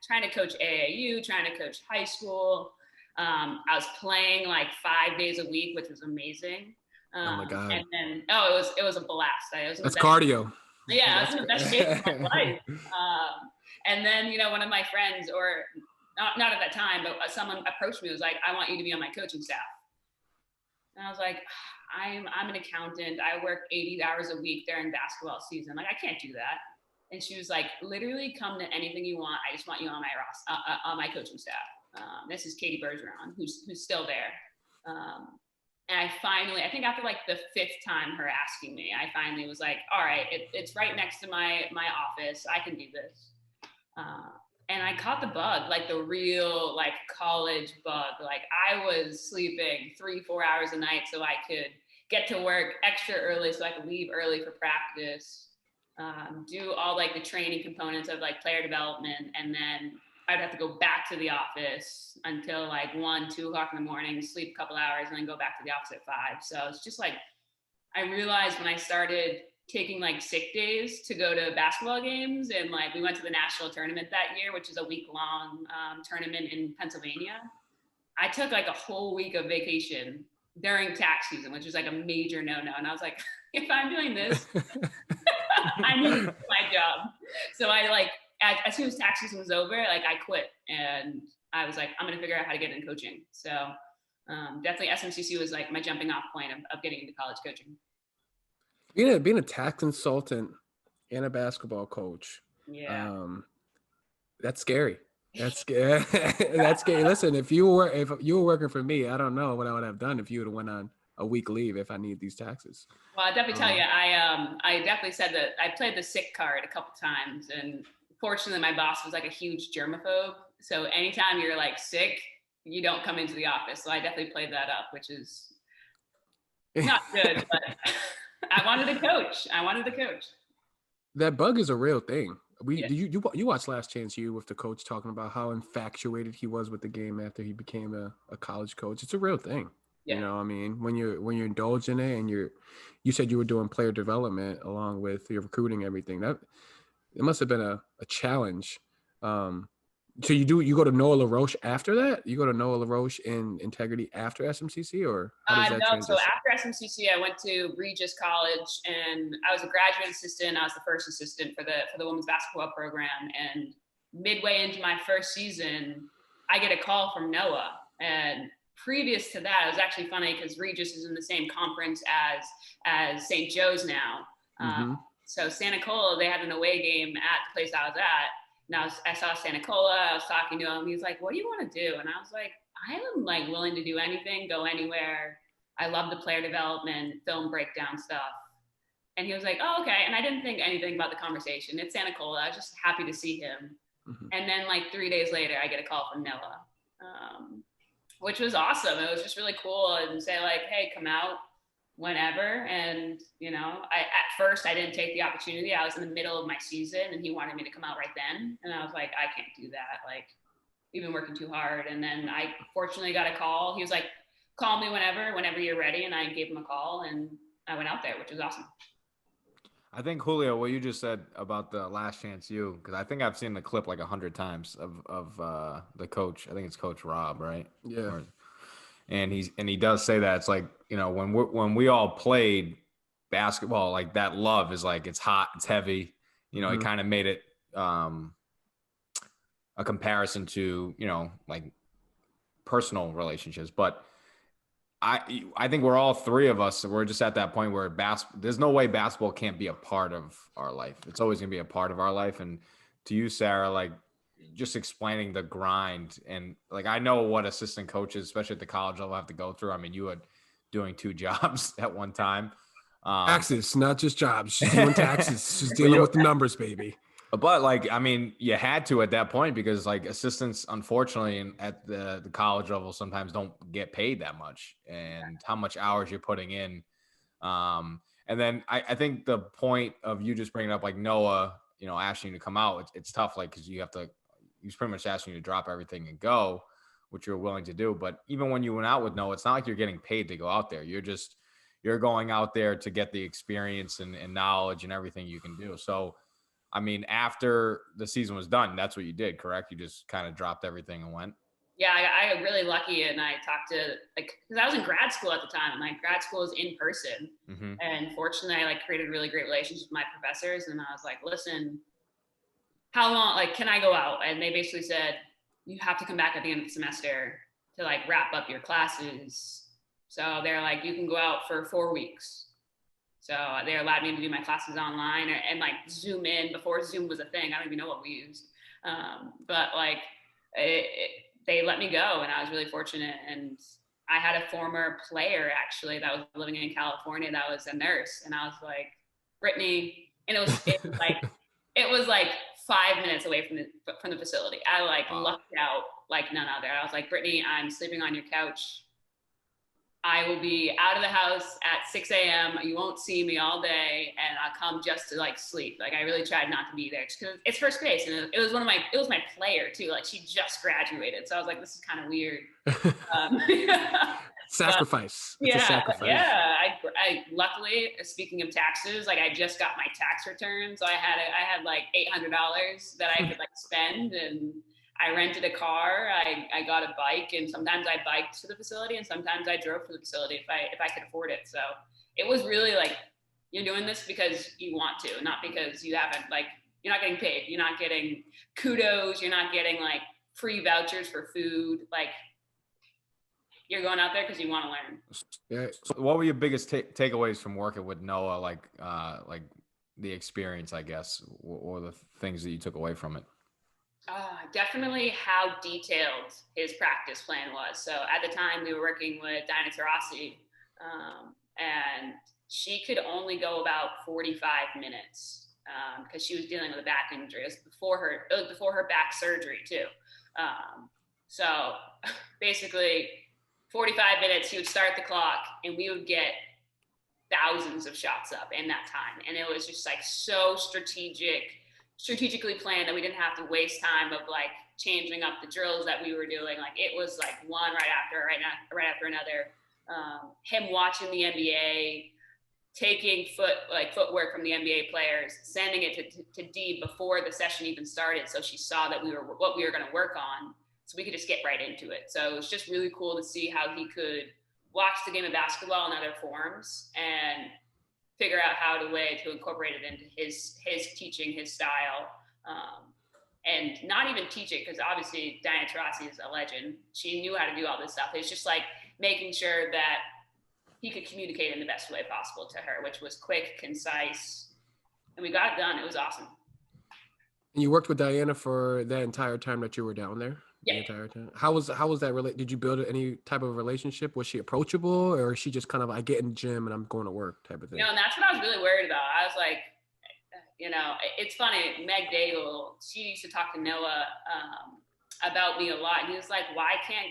trying to coach AAU, trying to coach high school. I was playing like 5 days a week, which was amazing.
Oh my God.
And then, it was a blast.
That's cardio.
Yeah, it was the best days of my life. And then, one of my friends, or not at that time, but someone approached me, was like, I want you to be on my coaching staff. And I was like, I'm an accountant. I work 80 hours a week during basketball season. Like, I can't do that. And she was like, literally come to anything you want. I just want you on my coaching staff. This is Katie Bergeron, who's still there. And I think after like the 5th time her asking me, I finally was like, all right, it's right next to my office. I can do this. And I caught the bug, like the real like college bug. Like I was sleeping 3-4 hours a night so I could get to work extra early so I could leave early for practice, do all like the training components of like player development. And then I'd have to go back to the office until like 1-2 o'clock in the morning, sleep a couple hours, and then go back to the office at 5. So it's just like, I realized when I started taking like sick days to go to basketball games, and like we went to the national tournament that year, which is a week-long tournament in Pennsylvania. I took like a whole week of vacation during tax season, which is like a major no-no. And I was like, if I'm doing this, I need my job. So I like, as soon as tax season was over, like I quit, and I was like, I'm going to figure out how to get into coaching. So definitely SMCC was like my jumping off point of getting into college coaching.
Being a tax consultant and a basketball coach, that's scary. That's scary. That's scary. Listen, if you were working for me, I don't know what I would have done if you would have went on a week leave if I need these taxes.
Well, I'll definitely tell you, I definitely said that I played the sick card a couple times, and fortunately my boss was like a huge germaphobe. So anytime you're like sick, you don't come into the office. So I definitely played that up, which is not good, but I wanted to coach. That
bug is a real thing. You watched Last Chance U with the coach talking about how infatuated he was with the game after he became a college coach. It's a real thing. Yeah. You know, I mean, when you're indulged in it, and you said you were doing player development along with your recruiting, everything, that it must have been a challenge. So you go to Noah LaRoche after that? You go to Noah LaRoche in Integrity after SMCC, or how does that transition?
So after SMCC, I went to Regis College, and I was a graduate assistant. I was the first assistant for the women's basketball program. And midway into my first season, I get a call from Noah, and previous to that, it was actually funny because Regis is in the same conference as St. Joe's now. So Santa Cola, they had an away game at the place I was at. Now I saw Santa Cola, I was talking to him. He was like, what do you want to do? And I was like, I am like willing to do anything, go anywhere. I love the player development, film breakdown stuff. And he was like, oh, okay. And I didn't think anything about the conversation. It's Santa Cola. I was just happy to see him. And then like 3 days later, I get a call from Noah, which was awesome. It was just really cool, and say like, hey, come out whenever. And, you know, at first I didn't take the opportunity. I was in the middle of my season and he wanted me to come out right then. And I was like, I can't do that. Like, you've been working too hard. And then I fortunately got a call. He was like, call me whenever you're ready. And I gave him a call and I went out there, which was awesome.
I think, Julio, what you just said about the Last Chance U, because I think I've seen the clip like 100 times of the coach. I think it's Coach Rob, right?
Yeah.
And he does say that it's like, you know, when we all played basketball, like that love is like, it's hot, it's heavy. You know, he kind of made it a comparison to, you know, like personal relationships. But I think we're all three of us, we're just at that point where there's no way basketball can't be a part of our life. It's always going to be a part of our life. And to you, Sarah, like just explaining the grind, and like, I know what assistant coaches, especially at the college level, have to go through. I mean, you were doing 2 jobs at one time.
Taxes, not just jobs. She's doing taxes. She's dealing with the numbers, baby.
But like, I mean, you had to at that point, because like assistants, unfortunately, at the college level sometimes don't get paid that much, and how much hours you're putting in. And then I think the point of you just bringing up like Noah, you know, asking you to come out, it's tough, like, because he's pretty much asking you to drop everything and go, which you're willing to do. But even when you went out with Noah, it's not like you're getting paid to go out there. You're going out there to get the experience and knowledge and everything you can do. So, I mean, after the season was done, that's what you did, correct? You just kind of dropped everything and went?
Yeah, I got really lucky, and I talked to, like, because I was in grad school at the time, and like grad school is in person. And fortunately, I like created really great relationships with my professors, and I was like, listen, how long, like, can I go out? And they basically said, you have to come back at the end of the semester to like wrap up your classes. So they're like, you can go out for 4 weeks. So they allowed me to do my classes online and like Zoom in before Zoom was a thing. I don't even know what we used. But like they let me go, and I was really fortunate. And I had a former player actually that was living in California that was a nurse. And I was like, Brittany, and it was like 5 minutes away from the facility. I like lucked out like none other. I was like, Brittany, I'm sleeping on your couch. I will be out of the house at 6 a.m. You won't see me all day, and I'll come just to like sleep. Like, I really tried not to be there because it's first base, and it was my player too. Like, she just graduated, so I was like, this is kind of weird.
Sacrifice.
It's
a sacrifice.
Yeah. I luckily, speaking of taxes, like I just got my tax return, so I had like $800 that I could like spend, and I rented a car. I got a bike, and sometimes I biked to the facility, and sometimes I drove to the facility if I could afford it. So it was really like, you're doing this because you want to, not because you haven't, like, you're not getting paid. You're not getting kudos. You're not getting like free vouchers for food. Like, you're going out there because you want to learn.
Yeah. So what were your biggest takeaways from working with Noah? Like the experience, I guess, or the things that you took away from it?
Definitely how detailed his practice plan was. So at the time we were working with Dinah Taurasi, and she could only go about 45 minutes because she was dealing with a back injury. It was before her back surgery too. So basically 45 minutes, he would start the clock, and we would get thousands of shots up in that time. And it was just like so strategically planned that we didn't have to waste time of like changing up the drills that we were doing. Like, it was like one right after another. Him watching the NBA, taking footwork from the NBA players, sending it to Dee before the session even started, so she saw that what we were going to work on, so we could just get right into it. So it was just really cool to see how he could watch the game of basketball in other forms and figure out how to incorporate it into his teaching, his style. and not even teach it, because obviously Diana Taurasi is a legend. She knew how to do all this stuff. It's just like making sure that he could communicate in the best way possible to her, which was quick, concise, and we got it done. It was awesome.
And you worked with Diana for that entire time that you were down there?
Yeah.
The entire time? How was that did you build any type of relationship? Was she approachable, or is she just kind of, I get in the gym and I'm going to work type of thing?
You know, and that's what I was really worried about. I was like, you know, it's funny, Meg Daigle, she used to talk to Noah about me a lot. And he was like, why can't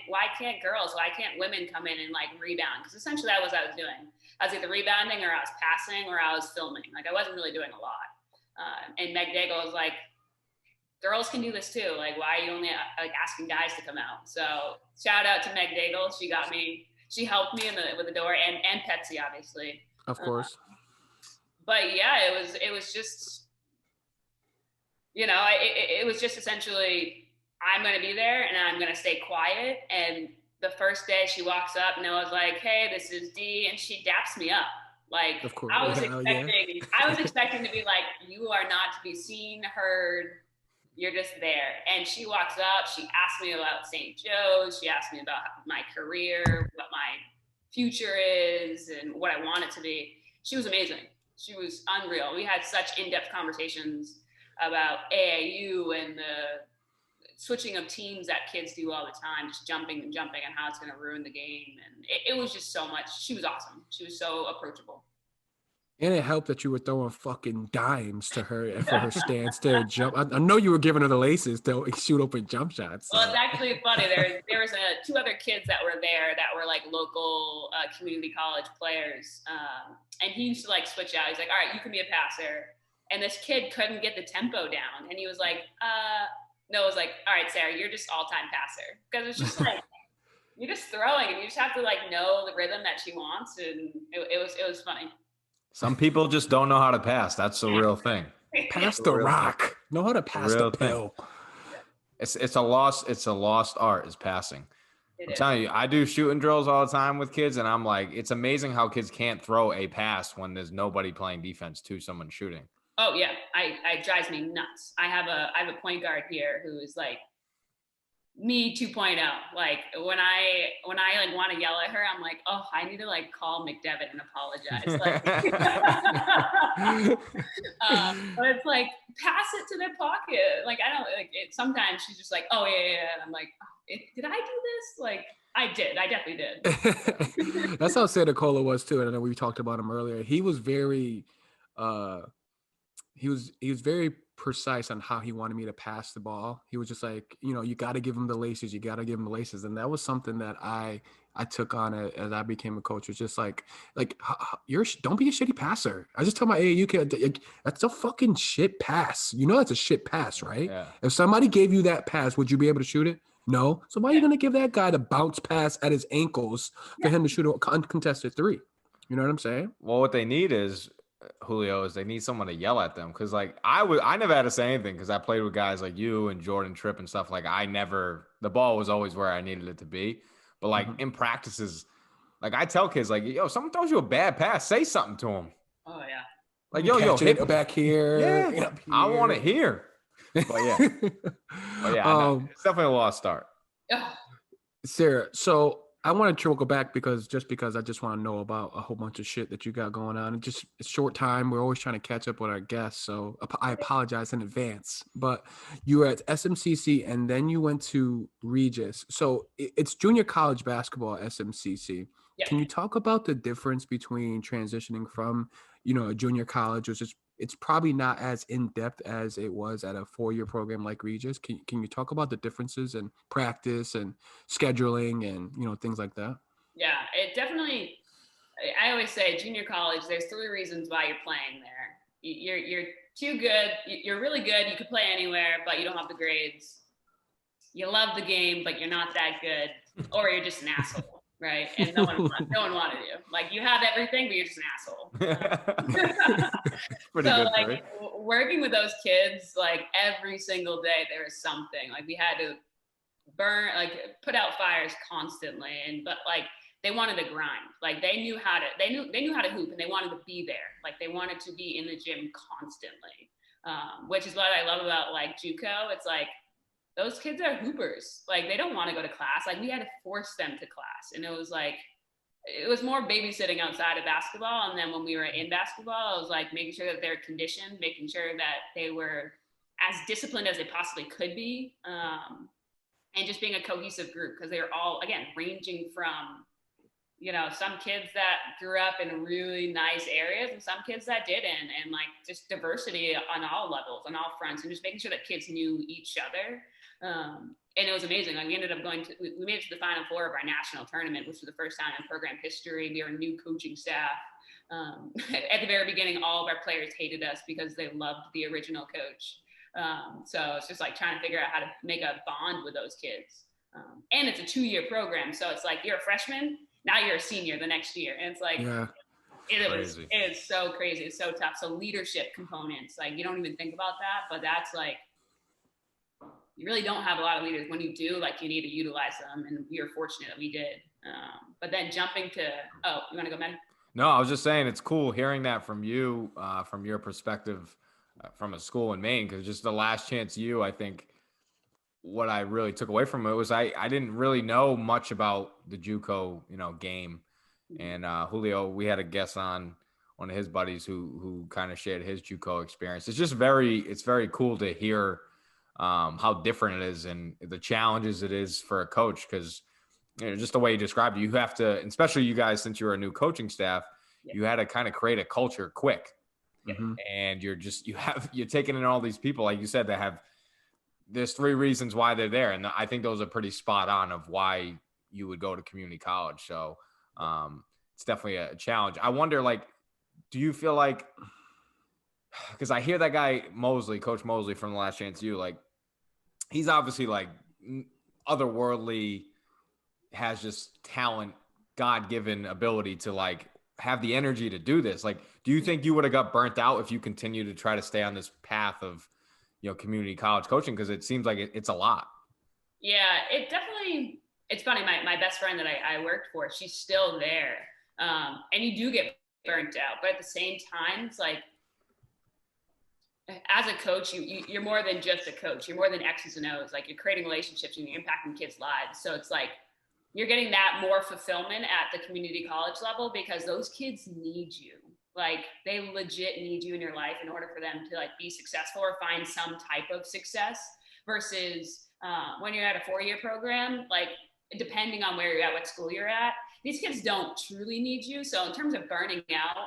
women come in and like rebound? Because essentially that was what I was doing. I was either rebounding or I was passing or I was filming. Like I wasn't really doing a lot. And Meg Daigle was like, girls can do this too. Like, why are you only like asking guys to come out? So shout out to Meg Daigle. She helped me with the door, and Petsy, obviously.
Of course.
But yeah, it was just, you know, it was just essentially, I'm going to be there and I'm going to stay quiet. And the first day she walks up, Noah's like, hey, this is Dee. And she daps me up. Like,
of course.
I was expecting to be like, you are not to be seen, heard. You're just there. And she walks up, she asked me about St. Joe's. She asked me about my career, what my future is, and what I want it to be. She was amazing. She was unreal. We had such in-depth conversations about AAU and the switching of teams that kids do all the time, just jumping and how it's going to ruin the game. And it was just so much. She was awesome. She was so approachable.
And it helped that you were throwing fucking dimes to her for her stance to jump. I know you were giving her the laces to shoot open jump shots. So.
Well, it's actually funny. There was two other kids that were there that were like local community college players. And he used to like switch out. He's like, all right, you can be a passer. And this kid couldn't get the tempo down. And he was like, no, it was like, all right, Sarah, you're just all-time passer. Because it's just like, you're just throwing and you just have to like know the rhythm that she wants. And it was funny.
Some people just don't know how to pass. That's the real thing.
Pass the rock. Know how to pass the pill.
It's a lost art is passing. I'm telling you, I do shooting drills all the time with kids, and I'm like, it's amazing how kids can't throw a pass when there's nobody playing defense to someone shooting.
Oh yeah, it drives me nuts. I have a point guard here who is like me 2.0. Like when I like want to yell at her, I'm like, oh, I need to like call McDevitt and apologize. Like, but it's like pass it to their pocket. Like I don't like it. Sometimes she's just like, oh yeah. And I'm like, did I do this? Like I did. I definitely did.
That's how Santa Cola was too. And I know we talked about him earlier. He was very, he was very precise on how he wanted me to pass the ball. He was just like, you know, you got to give him the laces. You got to give him the laces. And that was something that I took on it as I became a coach. It's just like don't be a shitty passer. I just tell my AAU kid, that's a fucking shit pass. You know, that's a shit pass, right?
Yeah.
If somebody gave you that pass, would you be able to shoot it? No. So why are you going to give that guy the bounce pass at his ankles for him to shoot a uncontested three? You know what I'm saying?
Well, what they need is, Julio, is they need someone to yell at them. Cause like I never had to say anything because I played with guys like you and Jordan Tripp and stuff. Like the ball was always where I needed it to be. But like in practices, like I tell kids like, yo, someone throws you a bad pass, say something to them.
Oh yeah.
Like, yo, hit
it back here.
Yeah, I want it here. But yeah, it's definitely a lost start.
Sarah, so I want to trickle back because I just want to know about a whole bunch of shit that you got going on. It's short time. We're always trying to catch up with our guests. So I apologize in advance, but you were at SMCC and then you went to Regis. So it's junior college basketball at SMCC. Yeah. Can you talk about the difference between transitioning from, you know, a junior college, which is, it's probably not as in-depth as it was at a 4-year program like Regis. Can you talk about the differences in practice and scheduling and, you know, things like that?
Yeah, it definitely, I always say junior college, there's 3 reasons why you're playing there. You're too good. You're really good. You could play anywhere, but you don't have the grades. You love the game, but you're not that good, or you're just an asshole. Right. And no one wanted you. Like you have everything, but you're just an asshole. So like working with those kids, like every single day there was something. Like we had to put out fires constantly. But like they wanted to grind. Like they knew how to hoop and they wanted to be there. Like they wanted to be in the gym constantly. which is what I love about like JUCO. It's like those kids are hoopers. Like they don't want to go to class. Like we had to force them to class, and it was more babysitting outside of basketball. And then when we were in basketball, I was like making sure that they're conditioned, making sure that they were as disciplined as they possibly could be, and just being a cohesive group, because they're all, again, ranging from, you know, some kids that grew up in really nice areas and some kids that didn't, and like just diversity on all levels, on all fronts, and just making sure that kids knew each other. And it was amazing. Like we ended up we made it to the Final Four of our national tournament, which was the first time in program history. We were a new coaching staff. At the very beginning, all of our players hated us because they loved the original coach. So it's just like trying to figure out how to make a bond with those kids. And it's a 2-year program. So it's like you're a freshman, now you're a senior the next year. And it's like, it is so crazy. It's so tough. So leadership components, like you don't even think about that, but that's like, you really don't have a lot of leaders. When you do, like you need to utilize them. And we were fortunate that we did. But then jumping to, you want to go, Maddie?
No, I was just saying it's cool hearing that from you, from your perspective, from a school in Maine, because just the last chance I think what I really took away from it was I didn't really know much about the JUCO, game. And Julio, we had a guest on, one of his buddies who kind of shared his JUCO experience. It's very cool to hear how different it is and the challenges it is for a coach, because just the way you described it, you have to, especially you guys, since you're a new coaching staff, you had to kind of create a culture quick. And you're taking in all these people, like you said, there's 3 reasons why they're there. And I think those are pretty spot on of why you would go to community college. So it's definitely a challenge. I wonder, like, do you feel like, because I hear that guy Mosley, Coach Mosley from The Last Chance U, like he's obviously like otherworldly, has just talent, God-given ability to like have the energy to do this. Like, do you think you would have got burnt out if you continue to try to stay on this path of, community college coaching? Because it seems like it's a lot.
Yeah, it's funny. My best friend that I worked for, she's still there. And you do get burnt out, but at the same time, it's like, as a coach, you're more than just a coach. You're more than X's and O's. Like you're creating relationships and you're impacting kids' lives. So it's like, you're getting that more fulfillment at the community college level because those kids need you. Like they legit need you in your life in order for them to like be successful or find some type of success versus when you're at a 4-year program, like depending on where you're at, what school you're at, these kids don't truly need you. So in terms of burning out,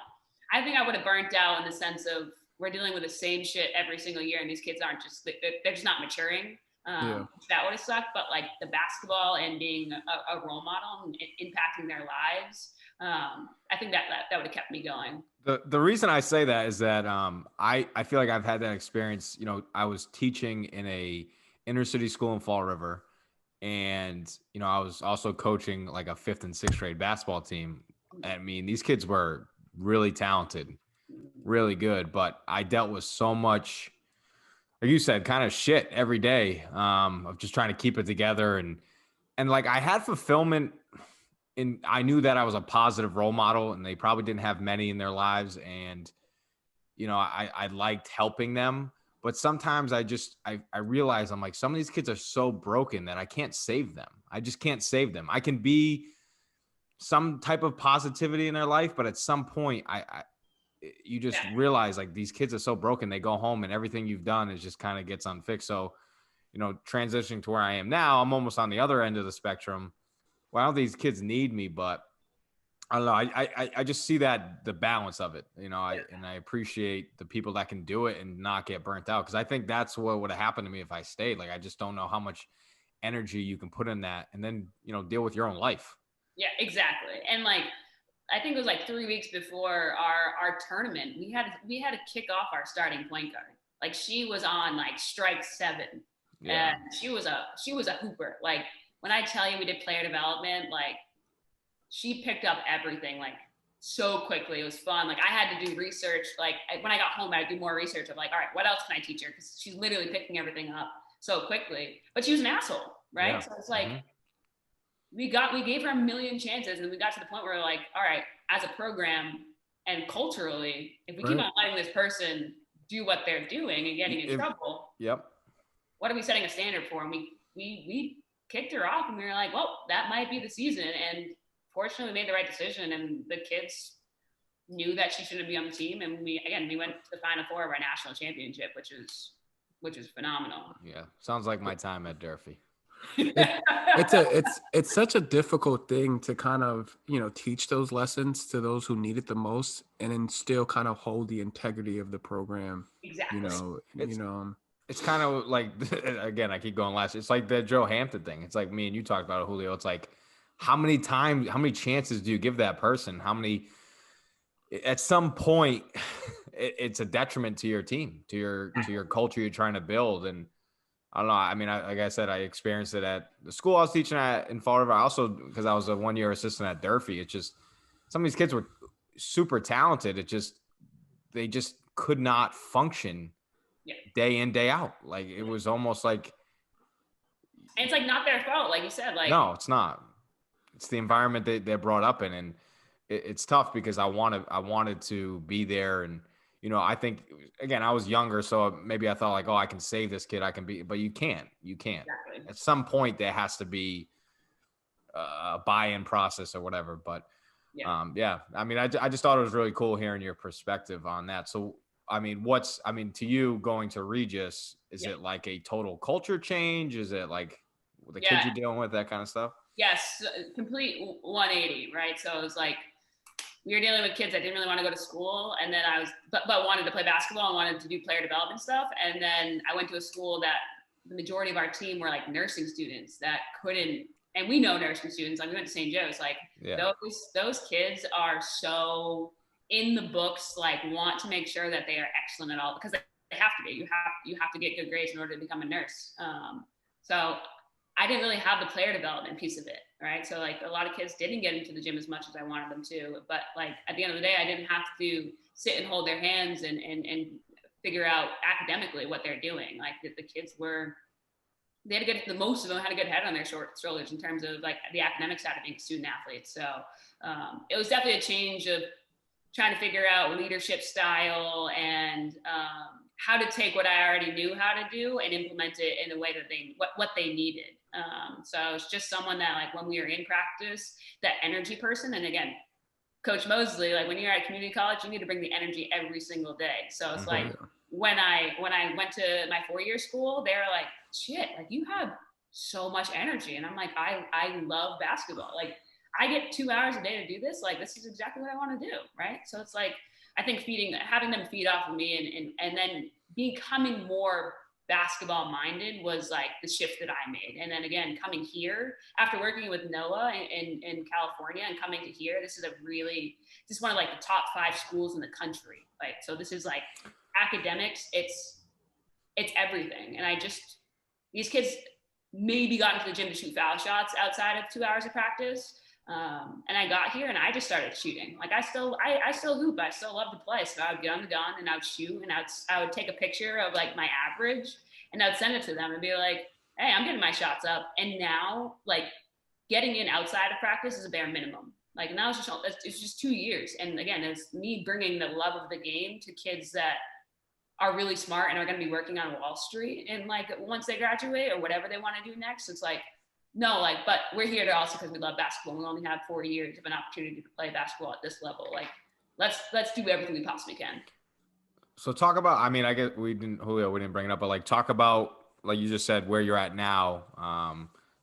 I think I would have burnt out in the sense of we're dealing with the same shit every single year and these kids they're just not maturing. That would have sucked, but like the basketball and being a role model and impacting their lives, I think that would have kept me going.
The reason I say that is that I feel like I've had that experience. I was teaching in a inner city school in Fall River, and I was also coaching like a 5th and 6th grade basketball team. I mean, these kids were really talented, really good, but I dealt with so much, like you said, kind of shit every day of just trying to keep it together. And like I had fulfillment in, I knew that I was a positive role model and they probably didn't have many in their lives. And, I liked helping them, but sometimes I realize I'm like, some of these kids are so broken that I can't save them. I just can't save them. I can be some type of positivity in their life, but at some point you just realize like these kids are so broken. They go home and everything you've done is just kind of gets unfixed. So, transitioning to where I am now, I'm almost on the other end of the spectrum. Well, I don't think these kids need me, but I don't know. I just see that the balance of it, and I appreciate the people that can do it and not get burnt out. Cause I think that's what would have happened to me if I stayed. Like, I just don't know how much energy you can put in that and then, deal with your own life.
Yeah, exactly. And like, I think it was like 3 weeks before our tournament, we had to kick off our starting point guard. Like she was on like strike 7, and she was a hooper. Like when I tell you we did player development, like she picked up everything like so quickly. It was fun. Like I had to do research. Like when I got home, I had to do more research of like, all right, what else can I teach her? Because she's literally picking everything up so quickly. But she was an asshole, right? Yeah. So it's like. Mm-hmm. We gave her a million chances, and we got to the point where we're like, all right, as a program and culturally, if we keep on letting this person do what they're doing and getting in trouble.
Yep.
What are we setting a standard for? And we kicked her off, and we were like, well, that might be the season. And fortunately, we made the right decision, and the kids knew that she shouldn't be on the team. And we went to the Final Four of our national championship, which is phenomenal.
Yeah. Sounds like my time at Durfee.
It's such a difficult thing to kind of, teach those lessons to those who need it the most, and then still kind of hold the integrity of the program.
Exactly.
It's kind of like, again, I keep going last. It's like the Joe Hampton thing. It's like me and you talked about it, Julio. It's like, how many chances do you give that person? At some point, it's a detriment to your team, to your culture you're trying to build. And I don't know. I mean, like I said, I experienced it at the school I was teaching at in Fall River. I also, because I was a 1-year assistant at Durfee, it's just, some of these kids were super talented. They just could not function day in, day out. Like, it was almost like.
And it's like not their fault, like you said. Like,
no, it's not. It's the environment they're brought up in. And it's tough because I wanted to be there. And, I think, again, I was younger, so maybe I thought like, oh, I can save this kid. But you can't. Exactly. At some point there has to be a buy-in process or whatever. But I mean, I just thought it was really cool hearing your perspective on that. So, I mean, to you going to Regis, is it like a total culture change? Is it like the kids you're dealing with, that kind of stuff?
Yes. Complete 180, right? So it was like, we were dealing with kids that didn't really want to go to school, and then but wanted to play basketball and wanted to do player development stuff. And then I went to a school that the majority of our team were like nursing students that couldn't, and we know nursing students, like we went to St. Joe's, like those kids are so in the books, like want to make sure that they are excellent at all, because they have to be. You have to get good grades in order to become a nurse. So I didn't really have the player development piece of it, right? So like a lot of kids didn't get into the gym as much as I wanted them to, but like at the end of the day, I didn't have to sit and hold their hands and figure out academically what they're doing. Like the kids most of them had a good head on their shoulders in terms of like the academic side of being student athletes. So it was definitely a change of trying to figure out leadership style and how to take what I already knew how to do and implement it in a way that what they needed. So it's just someone that, like, when we were in practice, that energy person. And again, Coach Mosley, like when you're at community college, you need to bring the energy every single day. So it's like when I went to my 4-year school, they were like, shit, like you have so much energy. And I'm like, I love basketball. Like I get 2 hours a day to do this. Like, this is exactly what I want to do. Right. So it's like, I think having them feed off of me and then becoming more basketball minded was like the shift that I made. And then again, coming here after working with Noah in California and coming to here, this is one of like the top 5 schools in the country. Like, so this is like academics. It's everything. And these kids maybe got into the gym to shoot foul shots outside of 2 hours of practice. And I got here and I just started shooting. Like I still hoop. I still love to play. So I would get on the gun and I would shoot, and I would take a picture of like my average and I would send it to them and be like, hey, I'm getting my shots up. And now like getting in outside of practice is a bare minimum. Like now it's just 2 years. And again, it's me bringing the love of the game to kids that are really smart and are going to be working on Wall Street. And like, once they graduate or whatever they want to do next, it's like, no, like, but we're here to also because we love basketball. We only have 4 years of an opportunity to play basketball at this level. Like, let's do everything we possibly can.
So talk about, I mean, I guess we didn't bring it up, but like talk about, like you just said, where you're at now,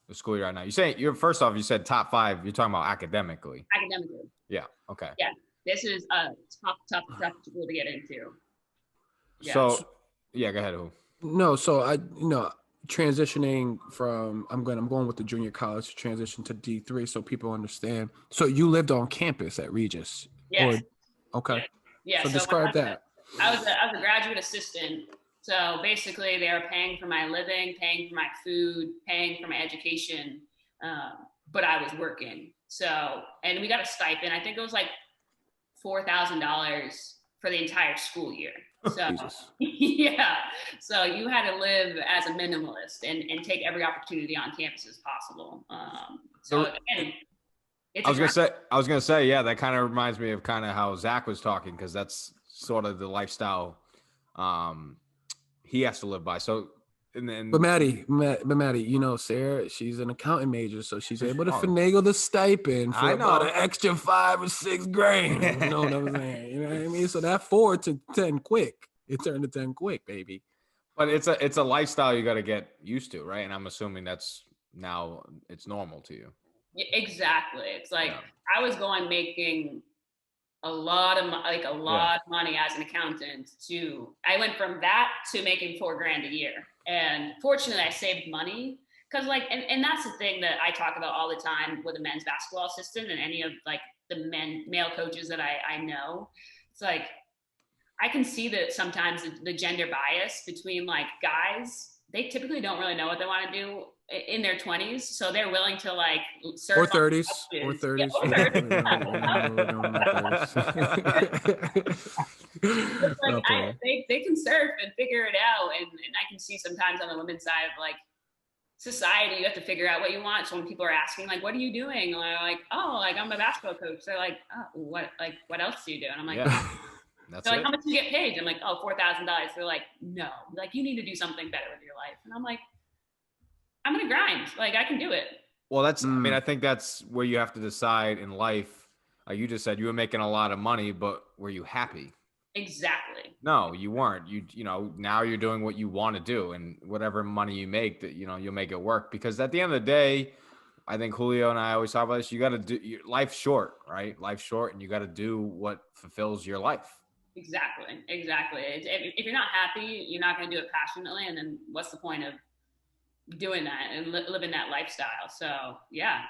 the school you're at now. You said top 5. You're talking about academically.
Academically.
Yeah. Okay.
Yeah. This is a tough school to get into.
Yeah. So yeah, go ahead.
No, so transitioning from I'm going with the junior college to transition to D3 so people understand. So you lived on campus at Regis?
Yes.
Okay.
Yeah.
So describe that.
I was a graduate assistant. So basically they were paying for my living, paying for my food, paying for my education. But I was working. So, and we got a stipend. I think it was like $4,000 for the entire school year. So yeah, so you had to live as a minimalist and take every opportunity on campus as possible. So again,
I was gonna say, yeah, that kind of reminds me of kind of how Zach was talking, because that's sort of the lifestyle he has to live by. So, and then,
But Maddie, you know, Sarah, she's an accounting major, so she's able to
Oh.
finagle the stipend for
I
about
know.
an extra $5 or $6,000. You know what I'm saying? You know what I mean? So that 4 to 10 quick. It turned to 10 quick, baby.
but it's a lifestyle you got to get used to, right? And I'm assuming that's now it's normal to you.
Yeah, exactly. It's like
Yeah.
I was going making a lot of money as an accountant I went from that to making $4,000 a year. And fortunately I saved money because and that's the thing that I talk about all the time with a men's basketball assistant and any of like the male coaches that I know. It's like, I can see that sometimes the gender bias between like guys, they typically don't really know what they want to do in their 20s, so they're willing to like serve
Or 30s.
Yeah,
Or 30s.
or 30s. Like they can surf and figure it out, and I can see sometimes on the women's side of like society, you have to figure out what you want. So when people are asking like, "What are you doing?" And I'm like, "Oh, like I'm a basketball coach." They're like, "Oh, what else do you do?" And I'm like,
Yeah. That's
they're like,
it.
"How much do you get paid?" I'm like, "Oh, $4,000." They're like, "No, like you need to do something better with your life." And I'm like, "I'm gonna grind. Like I can do it."
Well, that's, I mean, I think that's where you have to decide in life. Like you just said, you were making a lot of money, but were you happy?
Exactly.
No, you weren't. You know, now you're doing what you want to do, and whatever money you make, that, you know, you'll make it work. Because at the end of the day, I think Julio and I always talk about this. You got to do, life's short, right? Life's short, and you got to do what fulfills your life.
Exactly. If you're not happy, you're not going to do it passionately, and then what's the point of doing that and living that lifestyle? So yeah,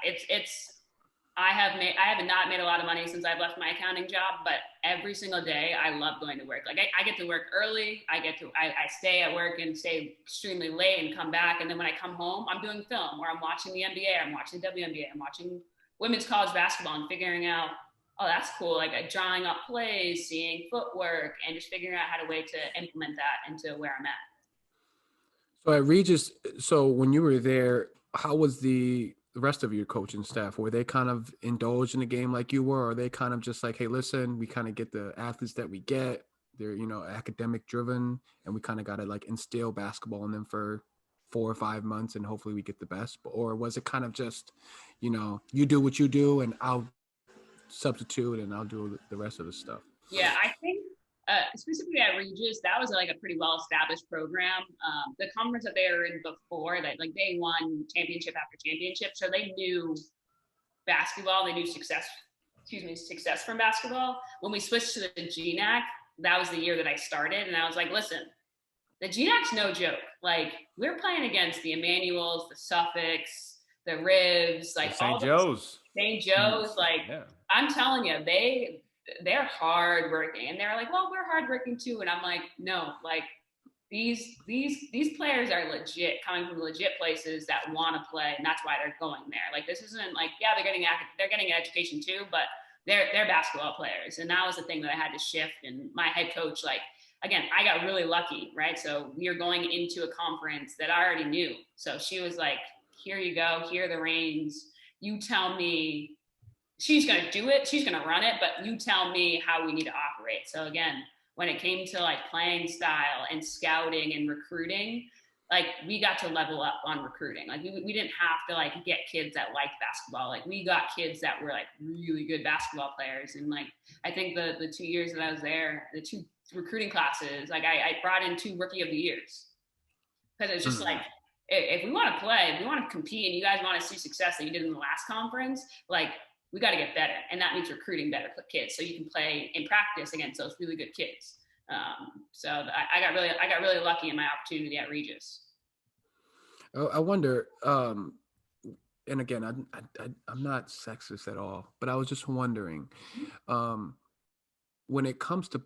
I have not made a lot of money since I've left my accounting job, but every single day I love going to work. Like I get to work early. I stay at work and stay extremely late and come back. And then when I come home, I'm doing film or I'm watching the NBA, I'm watching the WNBA, I'm watching women's college basketball and figuring out, oh, that's cool. Like drawing up plays, seeing footwork, and just figuring out how to implement that into where I'm at.
So at Regis, so when you were there, how was the rest of your coaching staff? Were they kind of indulged in the game like you were? Or are they kind of just like, hey, listen, we kind of get the athletes that we get. They're, you know, academic driven, and we kind of got to like instill basketball in them for 4 or 5 months, and hopefully we get the best? Or was it kind of just, you know, you do what you do and I'll substitute and I'll do the rest of the stuff?
Yeah, I think specifically at Regis, that was like a pretty well-established program. The conference that they were in before, that like they won championship after championship, so they knew basketball. They knew success from basketball. When we switched to the GNAC, that was the year that I started, and I was like, listen, the GNAC's no joke. Like we're playing against the Emmanuels, the Suffolks, the Rivs, like
St. Joe's.
Like yeah. I'm telling you, they're hard working, and they're like, well, we're hard working too. And I'm like, no, like these players are legit, coming from legit places that want to play, and that's why they're going there. Like this isn't like, yeah, they're getting an education too, but they're basketball players. And that was the thing that I had to shift. And my head coach, like, again, I got really lucky, right? So we were going into a conference that I already knew. So she was like, here you go, here are the reins. You tell me. She's going to do it. She's going to run it, but you tell me how we need to operate. So again, when it came to like playing style and scouting and recruiting, like we got to level up on recruiting. Like we didn't have to like get kids that liked basketball. Like we got kids that were like really good basketball players. And like, I think the 2 years that I was there, the 2 recruiting classes, like I brought in 2 rookie of the years, because it's just like, if we want to play, if we want to compete, and you guys want to see success that you did in the last conference, like, we got to get better, and that means recruiting better kids so you can play in practice against those really good kids. So I got really lucky in my opportunity at Regis.
I wonder, and again, I'm not sexist at all, but I was just wondering, when it comes to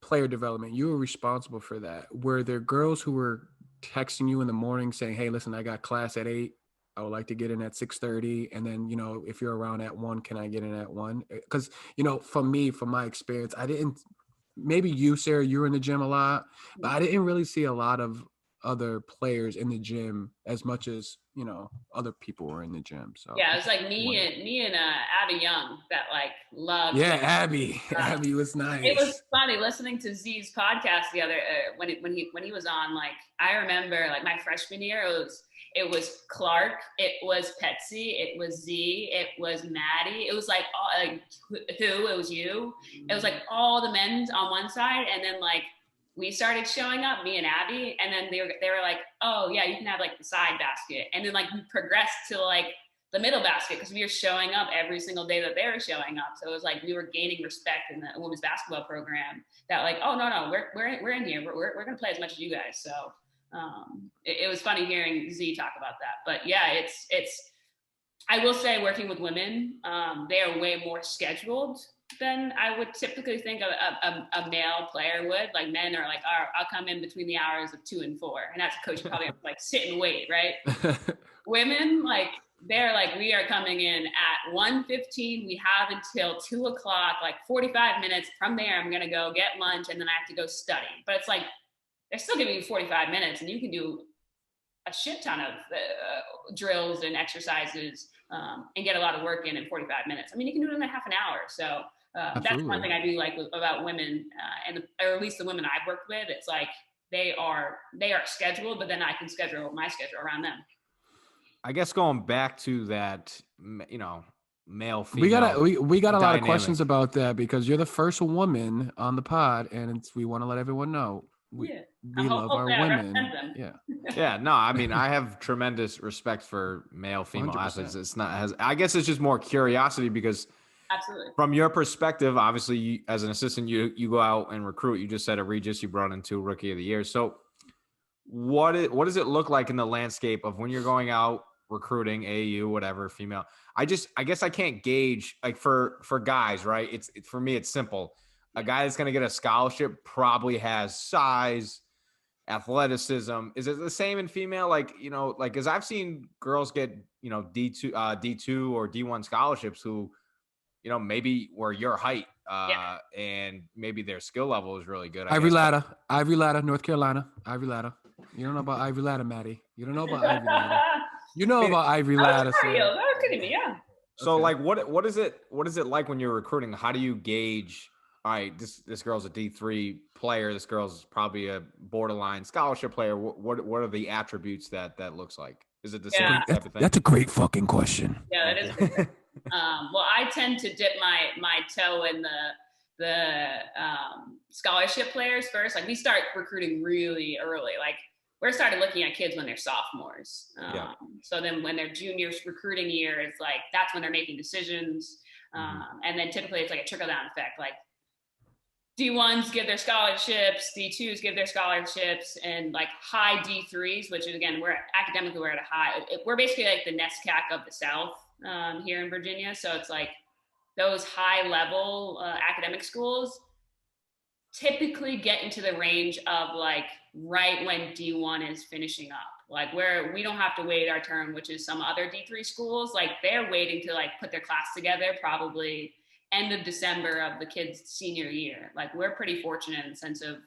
player development, you were responsible for that. Were there girls who were texting you in the morning saying, hey, listen, I got class at 8. I would like to get in at 6:30. And then, you know, if you're around at 1, can I get in at 1? Because, you know, from my experience, maybe you, Sarah, you were in the gym a lot, but I didn't really see a lot of other players in the gym as much as, you know, other people were in the gym. So
Yeah, it was like me and Abby Young that like loved.
yeah, Abby. Abby was nice.
It was funny listening to Z's podcast the other when he was on. Like I remember like my freshman year, it was Clark, it was Petsy, it was Z, it was Maddie, it was like all, like it was you, it was like all the men's on one side, and then like we started showing up, me and Abby, and then they were like, oh yeah, you can have like the side basket, and then like we progressed to like the middle basket because we were showing up every single day that they were showing up. So it was like we were gaining respect in the women's basketball program. That like, oh no, we're in here, we're gonna play as much as you guys. So it was funny hearing Z talk about that. But yeah, it's I will say working with women, they are way more scheduled than I would typically think a male player would. Like men are like, all right, I'll come in between the hours of 2 and 4. And that's a coach probably have to like sit and wait, right? Women, like they're like, we are coming in at 1:15. We have until 2 o'clock, like 45 minutes. From there, I'm gonna go get lunch and then I have to go study. But it's like, they're still giving you 45 minutes and you can do a shit ton of drills and exercises and get a lot of work in 45 minutes. I mean, you can do it in a half an hour. So that's one thing I do like about women or at least the women I've worked with. It's like they are scheduled, but then I can schedule my schedule around them.
I guess going back to that, you know, male, female.
We got a lot of
dynamic.
questions about that because you're the first woman on the pod, and we want to let everyone know we love our women.
Yeah. No, I mean, I have tremendous respect for male, female
100%.
athletes. I guess it's just more curiosity because
absolutely
from your perspective, obviously you, as an assistant, you go out and recruit. You just said at Regis, you brought in 2 Rookie of the Year. So what does it look like in the landscape of when you're going out recruiting AAU, whatever, female? I guess I can't gauge like for guys, right? For me, it's simple. A guy that's going to get a scholarship probably has size, athleticism. Is it the same in female? Like, you know, like, cause I've seen girls get, you know, D2 or D1 scholarships who, you know, maybe were your height and maybe their skill level is really good.
Ivy Ladder, North Carolina. Ivy Ladder. You don't know about Ivy Ladder, Maddie. You don't know about Ivy Ladder. You know about Ivy Ladder.
That was kidding me, yeah.
So like, what is it like when you're recruiting? How do you gauge? All right, this girl's a D3 player. This girl's probably a borderline scholarship player. What are the attributes that looks like? Is it the same type of thing?
That's a great fucking question.
Yeah, that is. Well, I tend to dip my toe in the scholarship players first. Like we start recruiting really early. Like we're started looking at kids when they're sophomores. So then when they're juniors recruiting year, it's like that's when they're making decisions. And then typically it's like a trickle down effect. Like D1s give their scholarships, D2s give their scholarships, and like high D3s, which is again, we're academically at a high. We're basically like the NESCAC of the South here in Virginia. So it's like those high level academic schools typically get into the range of like right when D1 is finishing up. Like where we don't have to wait our turn, which is some other D3 schools, like they're waiting to like put their class together probably end of December of the kids' senior year. Like we're pretty fortunate in the sense of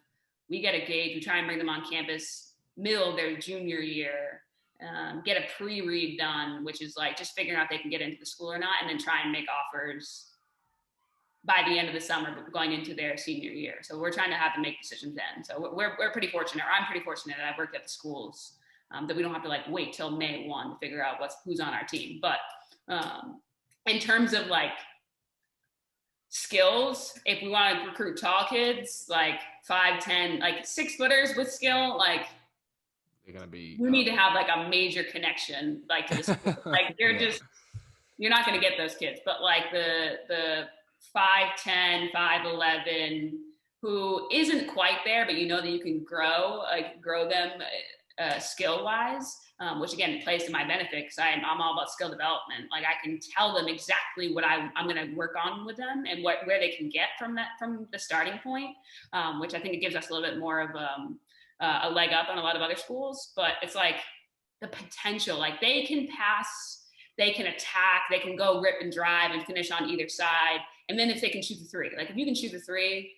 we get a gauge, we try and bring them on campus middle of their junior year, get a pre-read done, which is like just figuring out if they can get into the school or not, and then try and make offers by the end of the summer going into their senior year. So we're trying to have to make decisions then. So we're pretty fortunate, or I'm pretty fortunate that I've worked at the schools that we don't have to like wait till May 1 to figure out who's on our team. But in terms of like skills, if we want to recruit tall kids, like 5'10", like 6 footers with skill, like
they're gonna be.
We need to have like a major connection, like to the school. Like you're not gonna get those kids, but like the 5'10", 5'11", who isn't quite there, but you know that you can grow them skill wise. Which again plays to my benefit because I'm all about skill development. Like I can tell them exactly what I'm going to work on with them and where they can get from the starting point, which I think it gives us a little bit more of a leg up on a lot of other schools. But it's like the potential, like they can pass, they can attack, they can go rip and drive and finish on either side. And then if they can shoot the 3, like if you can shoot the 3,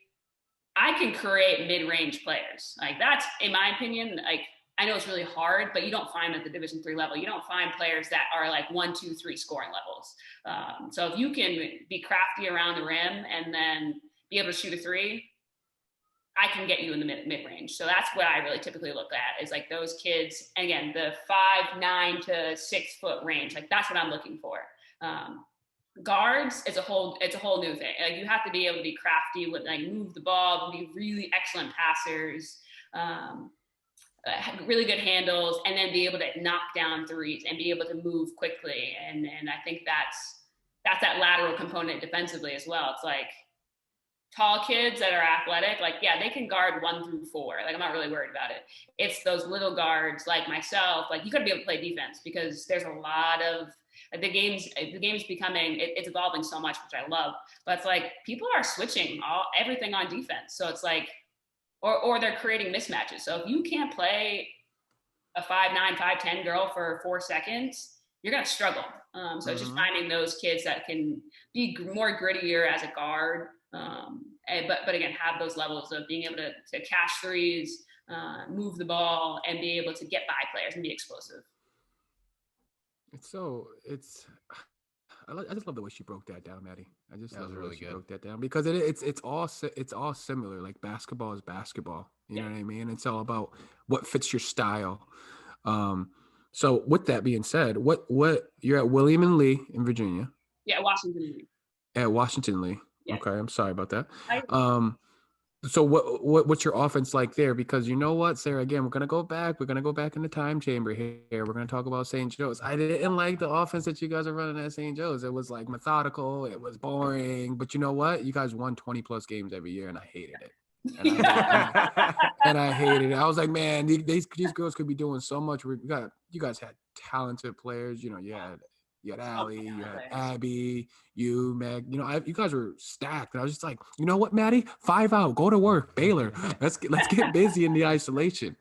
I can create mid-range players. Like that's, in my opinion, like I know it's really hard, but you don't find at the Division III level. You don't find players that are like 1, 2, 3 scoring levels. So if you can be crafty around the rim and then be able to shoot a three, I can get you in the mid range. So that's what I really typically look at is like those kids. Again, the 5'9" to 6 foot range. Like that's what I'm looking for. Guards is a whole new thing. Like you have to be able to be crafty with like move the ball, be really excellent passers. Have really good handles, and then be able to knock down threes and be able to move quickly. And I think that's that lateral component defensively as well. It's like tall kids that are athletic, like, yeah, they can guard 1 through 4. Like, I'm not really worried about it. It's those little guards like myself, like you got to be able to play defense because there's a lot of the game's becoming, it's evolving so much, which I love, but it's like people are switching everything on defense. So it's like, or they're creating mismatches. So if you can't play a 5'9", 5'10" girl for 4 seconds, you're going to struggle. So it's just finding those kids that can be more grittier as a guard. But again, have those levels of being able to catch threes, move the ball, and be able to get by players and be explosive.
I just love the way she broke that down, Maddie. I just love the way
really
she
good.
broke that down because it's all similar. Like basketball is basketball. You know what I mean? It's all about what fits your style. So with that being said, what you're at William and Lee in Virginia?
Yeah, Washington Lee.
At Washington Lee.
Yeah.
Okay, I'm sorry about that. So what's your offense like there? Because you know what, Sarah, again, we're gonna go back in the time chamber here. We're gonna talk about St. Joe's. I didn't like the offense that you guys are running at St. Joe's. It was like methodical, it was boring, but you know what? You guys won 20 plus games every year, and I hated it. And I hated it. I was like, man, these girls could be doing so much. You guys had talented players. You know, you had Allie, you had Abby, you, Meg. You know, you guys were stacked. And I was just like, you know what, Maddie? 5 out, go to work, Baylor. Let's get busy in the isolation.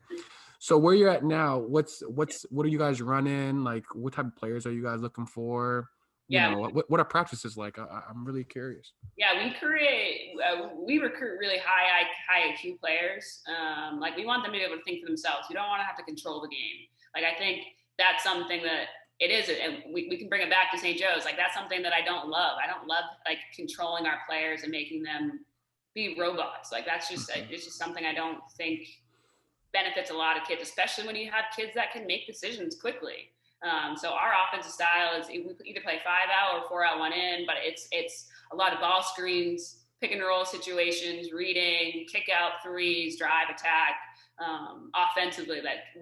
So where you're at now, what are you guys running? Like, what type of players are you guys looking for? You know, what are practices like? I'm really curious.
Yeah, we recruit really high IQ players. Like we want them to be able to think for themselves. We don't want to have to control the game. Like I think that's something that it is, and we can bring it back to St. Joe's. Like that's something that I don't love. I don't love like controlling our players and making them be robots. Like that's just it's just something I don't think benefits a lot of kids, especially when you have kids that can make decisions quickly. So our offensive style is we either play 5 out or 4 out, 1 in, but it's a lot of ball screens, pick and roll situations, reading, kick out threes, drive, attack. Offensively, that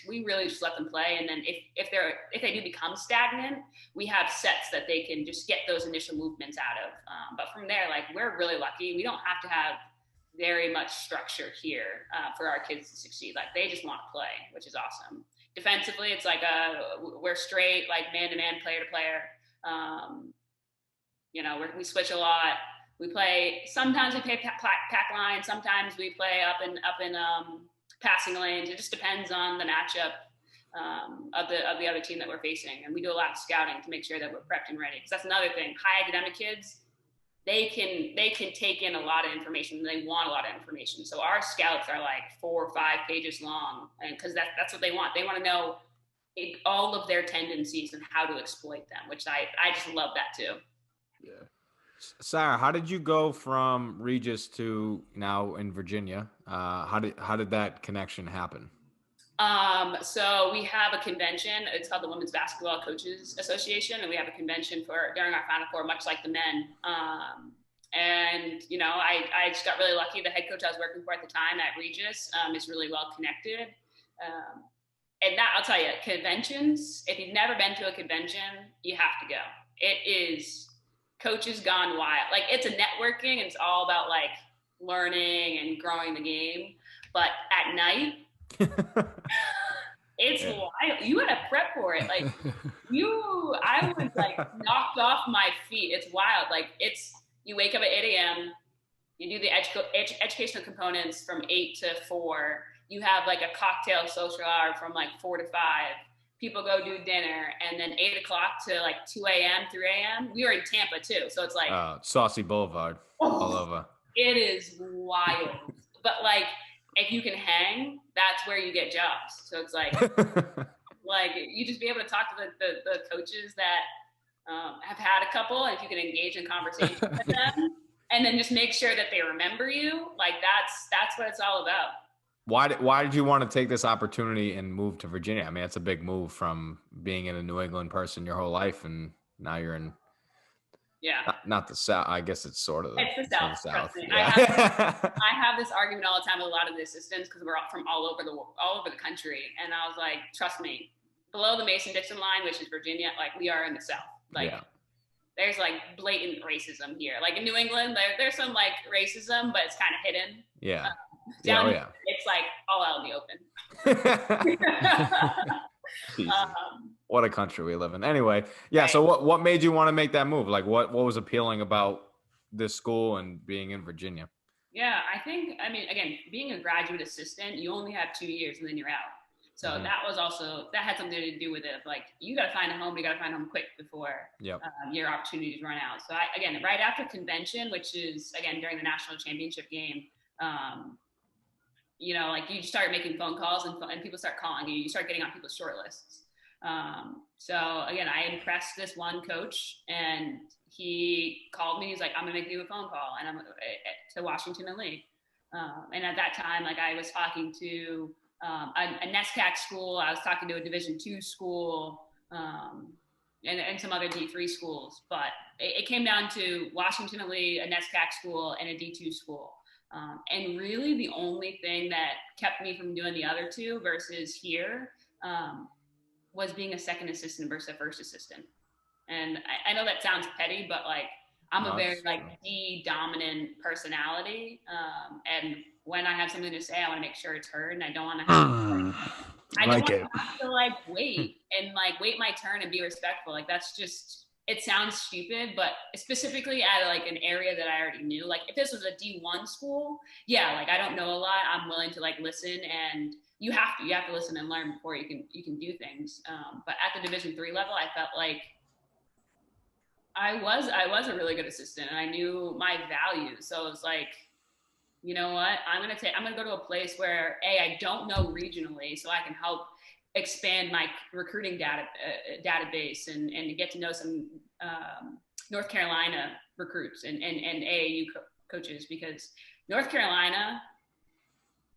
we really just let them play, and then if they do become stagnant, we have sets that they can just get those initial movements out of. But from there, like we're really lucky. We don't have to have very much structure here for our kids to succeed. Like they just want to play, which is awesome. Defensively, it's like we're straight, like man-to-man, player-to-player. You know, we switch a lot. Sometimes we play pack line. Sometimes we play up in passing lanes. It just depends on the matchup of the other team that we're facing. And we do a lot of scouting to make sure that we're prepped and ready. Because that's another thing. High academic kids, they can take in a lot of information. They want a lot of information. So our scouts are like 4 or 5 pages long, and because that's what they want. They want to know all of their tendencies and how to exploit them, which I just love that too.
Yeah. Sarah, how did you go from Regis to now in Virginia? How did that connection happen?
So we have a convention. It's called the Women's Basketball Coaches Association, and we have a convention during our Final Four, much like the men. And you know, I just got really lucky. The head coach I was working for at the time at Regis is really well connected. And that, I'll tell you, conventions. If you've never been to a convention, you have to go. It is coaches gone wild. Like it's a networking, and it's all about like learning and growing the game. But at night, it's wild. You had to prep for it. Like I was like knocked off my feet. It's wild. Like you wake up at 8 a.m. You do the educational components from 8 to 4. You have like a cocktail social hour from like 4 to 5. People go do dinner, and then 8 o'clock to like 2 a.m., 3 a.m. We were in Tampa too. So it's like
Saucy Boulevard all over.
It is wild. But like if you can hang, that's where you get jobs. So it's like, you just be able to talk to the coaches that have had a couple, and if you can engage in conversation with them, and then just make sure that they remember you, like that's what it's all about.
Why did you want to take this opportunity and move to Virginia? I mean, it's a big move from being in a New England person your whole life, and now you're in not the South. I guess it's sort of
it's the South.
South.
Trust me.
Yeah.
I have this argument all the time with a lot of the assistants because we're all from all over the country, and I was like, trust me, below the Mason-Dixon line, which is Virginia, like we are in the South. Like there's like blatant racism here. Like in New England, there's some like racism, but it's kind of hidden.
Yeah.
Down here, it's like all out in the open.
What a country we live in. Anyway, yeah. Right. So what made you want to make that move? Like what was appealing about this school and being in Virginia?
Yeah, I mean, again, being a graduate assistant, you only have 2 years and then you're out. So that had something to do with it. Like you got to find a home, you got to find a home quick before your opportunities run out. So again, right after convention, which is again during the national championship game, you know, like you start making phone calls and people start calling you. You start getting on people's short lists. So again, I impressed this one coach, and he called me. He's like, "I'm gonna make you a phone call," and I'm to Washington and Lee. And at that time, like I was talking to a NESCAC school. I was talking to a Division II school, and some other D3 schools. But it came down to Washington and Lee, a NESCAC school, and a D2 school. And really the only thing that kept me from doing the other two versus here was being a second assistant versus a first assistant. And I know that sounds petty, but like I'm a very like D-dominant personality. And when I have something to say, I want to make sure it's heard, and I don't want to have to like wait my turn and be respectful. Like that's just, it sounds stupid, but specifically at like an area that I already knew. Like if this was a D1 school, like I don't know a lot, I'm willing to like listen, and you have to listen and learn before you can do things. But at the Division III level, I felt like I was a really good assistant, and I knew my value. So it was like, you know what, I'm gonna go to a place where I don't know regionally, so I can help expand my recruiting database and get to know some North Carolina recruits and AAU coaches, because North Carolina,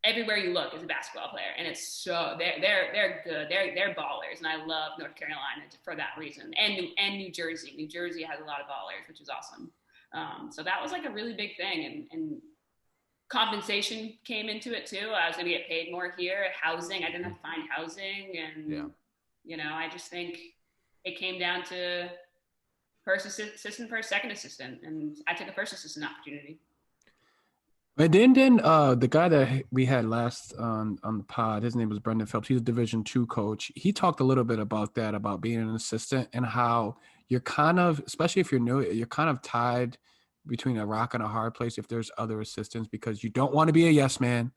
everywhere you look is a basketball player, and it's so they're good, they're ballers, and I love North Carolina for that reason. And New Jersey has a lot of ballers, which is awesome. So that was like a really big thing, and compensation came into it too. I was going to get paid more here. Housing, I didn't have to find housing, and you know, I just think it came down to first assistant, first second assistant, and I took a first assistant opportunity.
And then the guy that we had last on the pod, his name was Brendan Phelps. He's a Division II coach. He talked a little bit about that, about being an assistant, and how you're kind of, especially if you're new, you're kind of tied between a rock and a hard place if there's other assistants, because you don't want to be a yes man,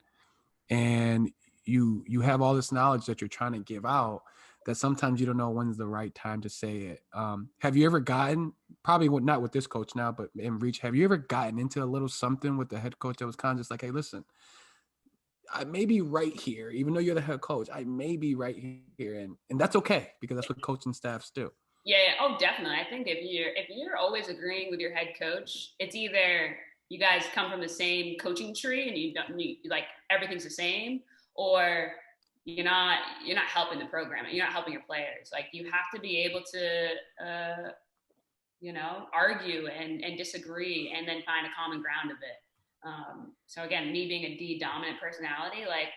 and you have all this knowledge that you're trying to give out that sometimes you don't know when's the right time to say it. Have you ever gotten, probably not with this coach now, but in Reach, have you ever gotten into a little something with the head coach that was kind of just like, hey, listen, I may be right here, even though you're the head coach, I may be right here, and that's okay, because that's what coaching staffs do.
Yeah. Oh, definitely. I think if you're always agreeing with your head coach, it's either you guys come from the same coaching tree and you like everything's the same, or you're not helping the program. You're not helping your players. Like you have to be able to, argue and disagree, and then find a common ground of it. So again, me being a D dominant personality, like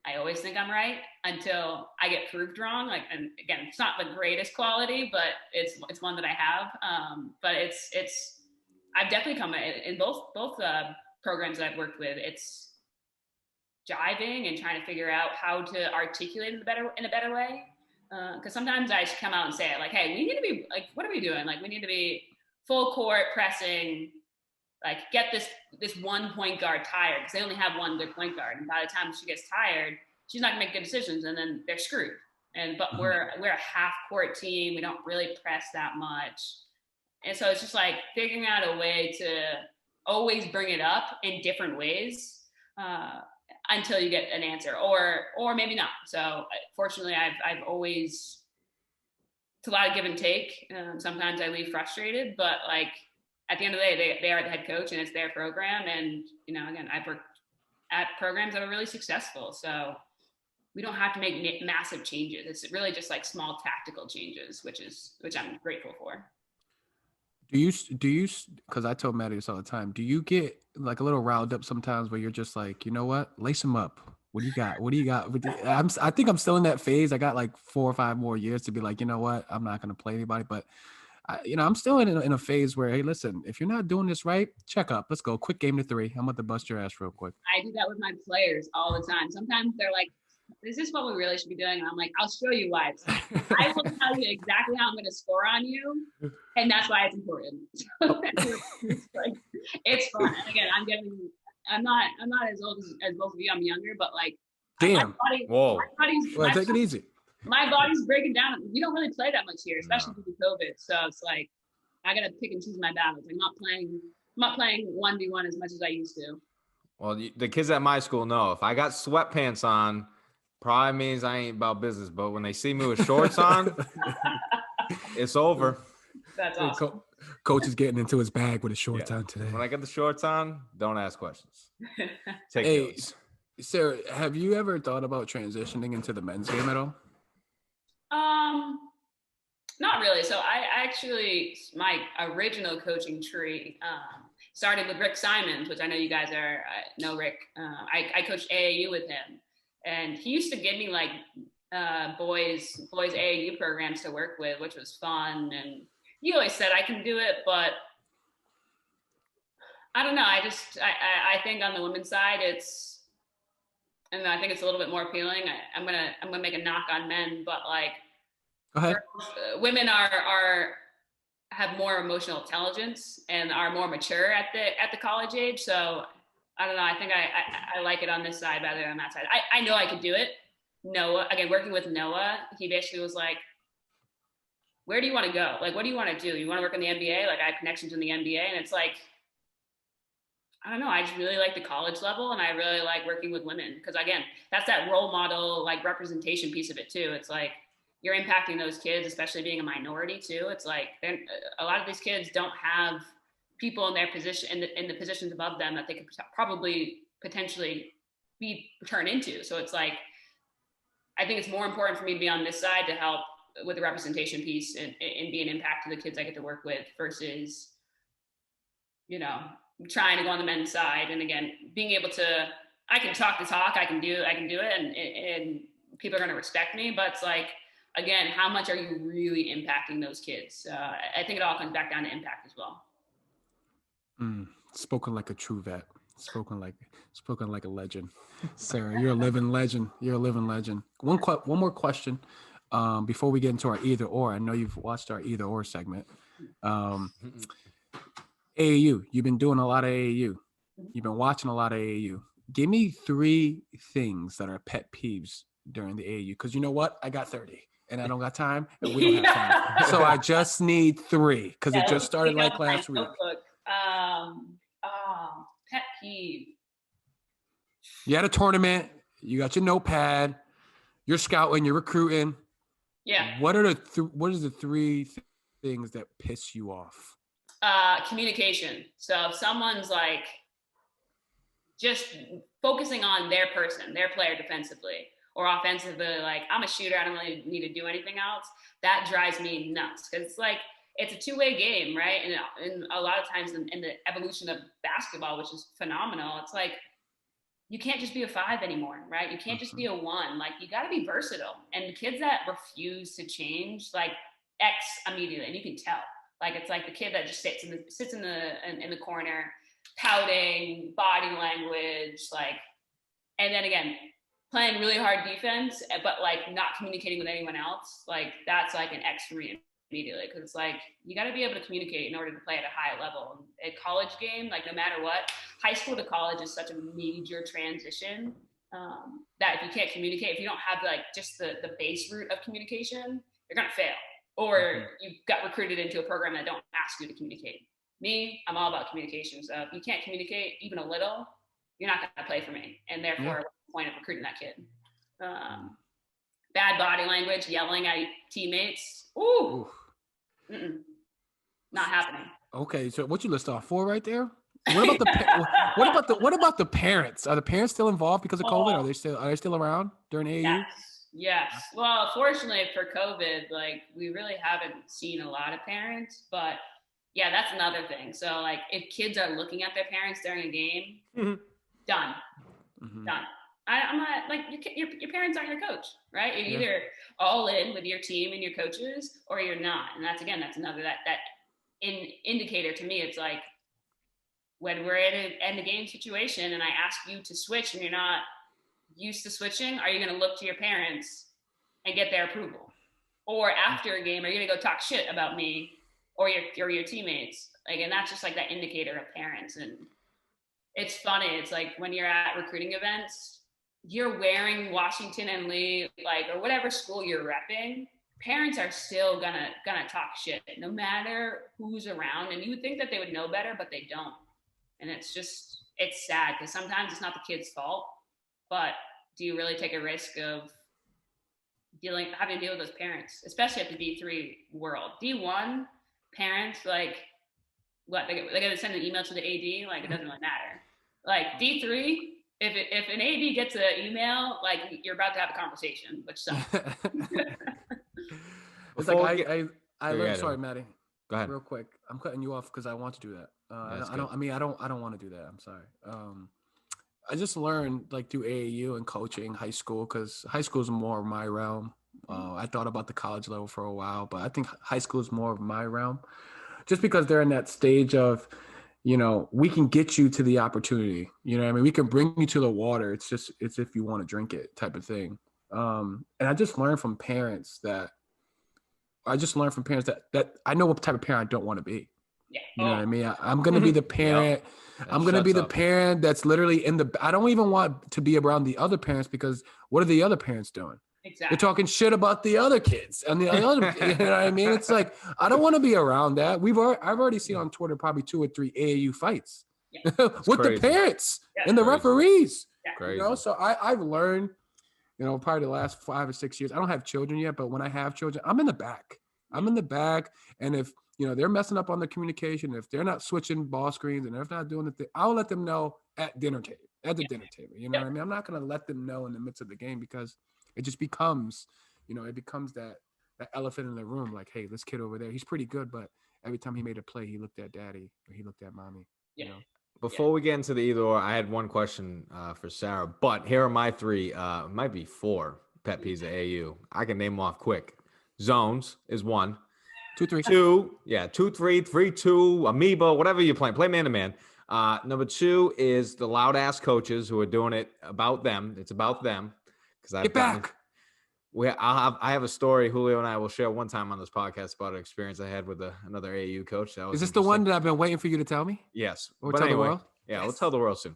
I always think I'm right until I get proved wrong. Like, and again, it's not the greatest quality, but it's one that I have. But I've definitely come in both programs that I've worked with. It's jiving and trying to figure out how to articulate in a better way. Because sometimes I just come out and say it like, hey, we need to be like, what are we doing? Like, we need to be full court pressing. Like, get this one point guard tired, because they only have one good point guard, and by the time she gets tired, she's not gonna make good decisions, and then they're screwed. But we're a half court team. We don't really press that much, and so it's just like figuring out a way to always bring it up in different ways. until you get an answer, or maybe not. So fortunately, I've always, it's a lot of give and take. Sometimes I leave frustrated, but like at the end of the day, they are the head coach and it's their program. And, you know, again, I've worked at programs that are really successful. So we don't have to make massive changes. It's really just like small tactical changes, which I'm grateful for.
Do you, because I told Maddie this all the time, do you get like a little riled up sometimes where you're just like, you know what, lace him up? What do you got? What do you got? I think I'm still in that phase. I got like 4 or 5 more years to be like, you know what, I'm not going to play anybody. But, I'm still in a phase where, hey, listen, if you're not doing this right, check up. Let's go. Quick game to 3. I'm about to bust your ass real quick.
I do that with my players all the time. Sometimes they're like, is this what we really should be doing? And I'm like, I'll show you why. I will tell you exactly how I'm going to score on you. And that's why it's important. So it's fun. And again, I'm not as old as both of you. I'm younger, but like,
damn.
Take it easy. My body's breaking down. We don't really play that much here, especially due to COVID. So it's like, I got to pick and choose my battles. I'm not playing 1v1 as much as I used to.
Well, the kids at my school know if I got sweatpants on, probably means I ain't about business. But when they see me with shorts on, it's over.
That's awesome.
Coach is getting into his bag with his shorts on today.
When I get the shorts on, don't ask questions. Take notes.
Sarah, have you ever thought about transitioning into the men's game at all?
Not really. So I actually, my original coaching tree started with Rick Simons, which I know you guys know Rick. I coached AAU with him, and he used to give me like boys AAU programs to work with, which was fun. And he always said I can do it, but I don't know. I think on the women's side, I think it's a little bit more appealing. I'm gonna make a knock on men, but like,
go ahead.
Women have more emotional intelligence and are more mature at the college age. So I don't know. I think I like it on this side rather than on that side. I know I could do it. Noah, again, working with Noah, he basically was like, where do you want to go? Like, what do you want to do? You want to work in the NBA? Like, I have connections in the NBA, and it's like, I don't know. I just really like the college level, and I really like working with women because, again, that's that role model, like representation piece of it too. It's like you're impacting those kids, especially being a minority too. It's like a lot of these kids don't have people in their position in the positions above them that they could probably potentially turn into. So it's like I think it's more important for me to be on this side to help with the representation piece and be an impact to the kids I get to work with versus, trying to go on the men's side. And again, being able to, I can talk the talk, I can do it, and people are going to respect me. But it's like, again, how much are you really impacting those kids? I think it all comes back down to impact as well.
Spoken like a true vet. Spoken like a legend. Sarah, you're a living legend. You're a living legend. One more question before we get into our either or. I know you've watched our either or segment. AAU, you've been doing a lot of AAU. You've been watching a lot of AAU. Give me 3 things that are pet peeves during the AAU. Because you know what? I got 30 and I don't got time and we don't have time. So I just need 3 because it just started like last week.
Pet peeve.
You had a tournament. You got your notepad. You're scouting. You're recruiting.
Yeah.
What is the 3 things that piss you off?
Communication. So if someone's like just focusing on their person, their player defensively or offensively, like I'm a shooter, I don't really need to do anything else. That drives me nuts because it's like, it's a 2-way game, right? And a lot of times in the evolution of basketball, which is phenomenal, it's like, you can't just be a 5 anymore, right? You can't just be a 1. Like, you got to be versatile. And the kids that refuse to change, like, X immediately, and you can tell. Like, it's like the kid that just sits in the corner, pouting, body language, like, and then again, playing really hard defense, but like not communicating with anyone else. Like, that's like an X for me immediately, because it's like you got to be able to communicate in order to play at a high level. A college game, like no matter what, high school to college is such a major transition that if you can't communicate, if you don't have like just the base route of communication, you're gonna fail, or you got recruited into a program that don't ask you to communicate. Me, I'm all about communication. So if you can't communicate even a little, you're not gonna play for me, and therefore point of recruiting that kid. Bad body language, yelling at teammates. Ooh. Not happening.
Okay, so what you list off 4 right there? What about what about the parents? Are the parents still involved because of COVID? Are they still around during AAU?
Yes. Well, fortunately for COVID, like we really haven't seen a lot of parents, but yeah, that's another thing. So like if kids are looking at their parents during a game, done. I'm not like your parents aren't your coach, right? You're either all in with your team and your coaches, or you're not. And that's another that indicator to me. It's like when we're in an end of game situation and I ask you to switch and you're not used to switching, are you going to look to your parents and get their approval? Or after a game, are you going to go talk shit about me or your teammates? Like, and that's just like that indicator of parents. And it's funny. It's like when you're at recruiting events, you're wearing Washington and Lee, like, or whatever school you're repping, parents are still gonna talk shit no matter who's around. And you would think that they would know better, but they don't. And it's sad because sometimes it's not the kid's fault, but do you really take a risk of having to deal with those parents, especially at the D3 world? D1 parents, like, what, they're gonna send an email to the AD? Like, it doesn't really matter. Like D3, if an AD gets an email, like, you're about to have a conversation, which sucks.
It's like I learned. Sorry, Maddie.
Go ahead.
Real quick. I'm cutting you off because I want to do that. I don't want to do that. I'm sorry. I just learned like through AAU and coaching high school, because high school is more of my realm. I thought about the college level for a while, but I think high school is more of my realm, just because they're in that stage of, we can get you to the opportunity. You know what I mean? We can bring you to the water. It's if you want to drink it type of thing. And I just learned from parents that I know what type of parent I don't want to be.
Yeah.
You know what I mean? I'm going to be the parent. I'm going to be the parent that's literally I don't even want to be around the other parents, because what are the other parents doing?
Exactly.
They're talking shit about the other kids and the other, you know what I mean? It's like, I don't want to be around that. I've already seen on Twitter probably 2 or 3 AAU fights with
crazy.
The parents and the referees. So I've learned, probably the last 5 or 6 years. I don't have children yet, but when I have children, I'm in the back. And if, they're messing up on the communication, if they're not switching ball screens and if they're not doing the thing, I'll let them know at dinner table. Dinner table. You know what I mean? I'm not going to let them know in the midst of the game, because it just becomes, that elephant in the room. Like, hey, this kid over there, he's pretty good, but every time he made a play, he looked at daddy or he looked at mommy.
Before we get into the either or, I had one question for Sarah, but here are my 3, might be 4 pet peeves at AU. I can name them off quick. Zones is 1.
2, 3.
2, 2, 3, 3, 2, amoeba, whatever you're playing. Play man to man. Number 2 is the loud ass coaches who are doing it about them. It's about them.
Get back.
I have a story Julio and I will share one time on this podcast about an experience I had with another AAU coach.
Is this the one that I've been waiting for you to tell me?
Yes.
Or tell the world?
Yeah, we'll tell the world soon.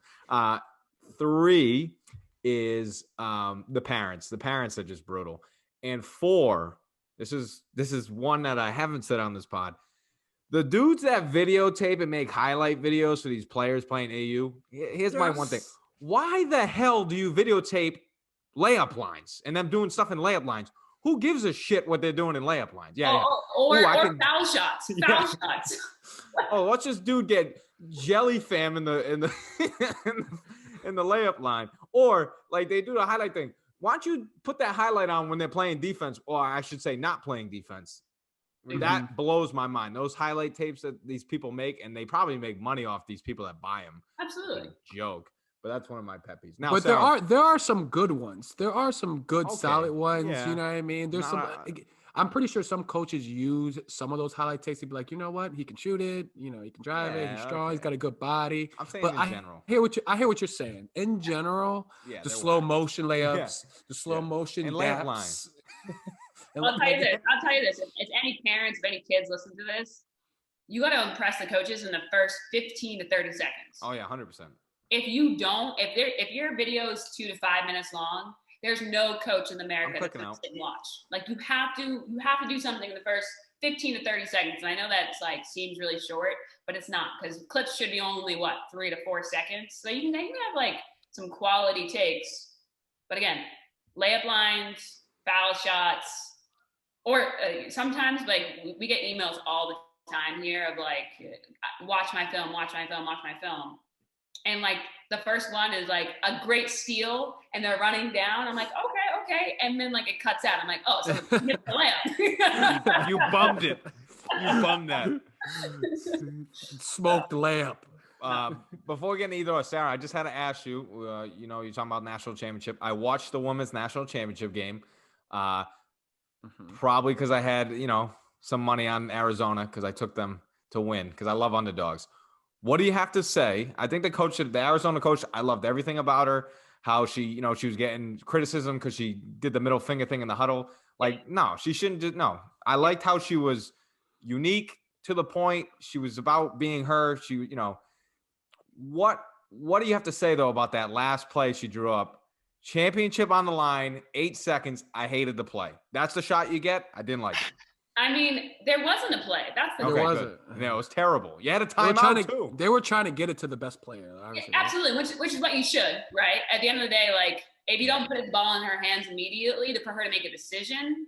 3 is the parents. The parents are just brutal. And 4, this is one that I haven't said on this pod. The dudes that videotape and make highlight videos for these players playing AU. Here's my one thing. Why the hell do you videotape layup lines and them doing stuff in layup lines? Who gives a shit what they're doing in layup lines?
Or foul shots. Foul shots.
Watch this dude get jelly fam in the in the layup line. Or like they do the highlight thing. Why don't you put that highlight on when they're playing defense, or I should say not playing defense? Mm-hmm. That blows my mind. Those highlight tapes that these people make, and they probably make money off these people that buy them.
Absolutely.
Joke. But that's one of my pet peeves. Now,
but
Sarah,
there are some good ones. There are some good solid ones.
Yeah.
You know what I mean? There's I'm pretty sure some coaches use some of those highlight tapes to be like, you know what? He can shoot it. He can drive it. He's strong. He's got a good body.
I'm saying
but
in general.
I hear what you're saying. In general, the slow motion layups, the slow motion
and layup lines.
I'll tell you this. If any parents, if any kids listen to this, you got to impress the coaches in the first 15 to 30 seconds.
Oh yeah, 100%.
If you don't, if your video is 2 to 5 minutes long, there's no coach in America that can sit and watch. Like you have to do something in the first 15 to 30 seconds. And I know that's like seems really short, but it's not, because clips should be only 3 to 4 seconds. So you can have like some quality takes But again, layup lines, foul shots, or sometimes like we get emails all the time here of like, watch my film, watch my film, watch my film. And like the first one is like a great steal and they're running down. I'm like, okay. And then like it cuts out. I'm like, oh, so you hit the layup.
You bummed it. You bummed that.
Smoked layup.
Before we get into either or, Sarah, I just had to ask you, you're talking about national championship. I watched the women's national championship game, probably because I had, some money on Arizona because I took them to win because I love underdogs. What do you have to say? I think the Arizona coach, I loved everything about her, how she, she was getting criticism because she did the middle finger thing in the huddle. Like, no, she shouldn't do. No, I liked how she was unique, to the point. She was about being her. She, what do you have to say though about that last play she drew up? Championship on the line, 8 seconds. I hated the play. That's the shot you get. I didn't like it.
I mean, there wasn't a play. That's the
There wasn't.
No, it was terrible. You had a timeout too.
They were trying to get it to the best player. Obviously, right?
Absolutely, which is what you should, right? At the end of the day, like if you don't put the ball in her hands immediately for her to make a decision,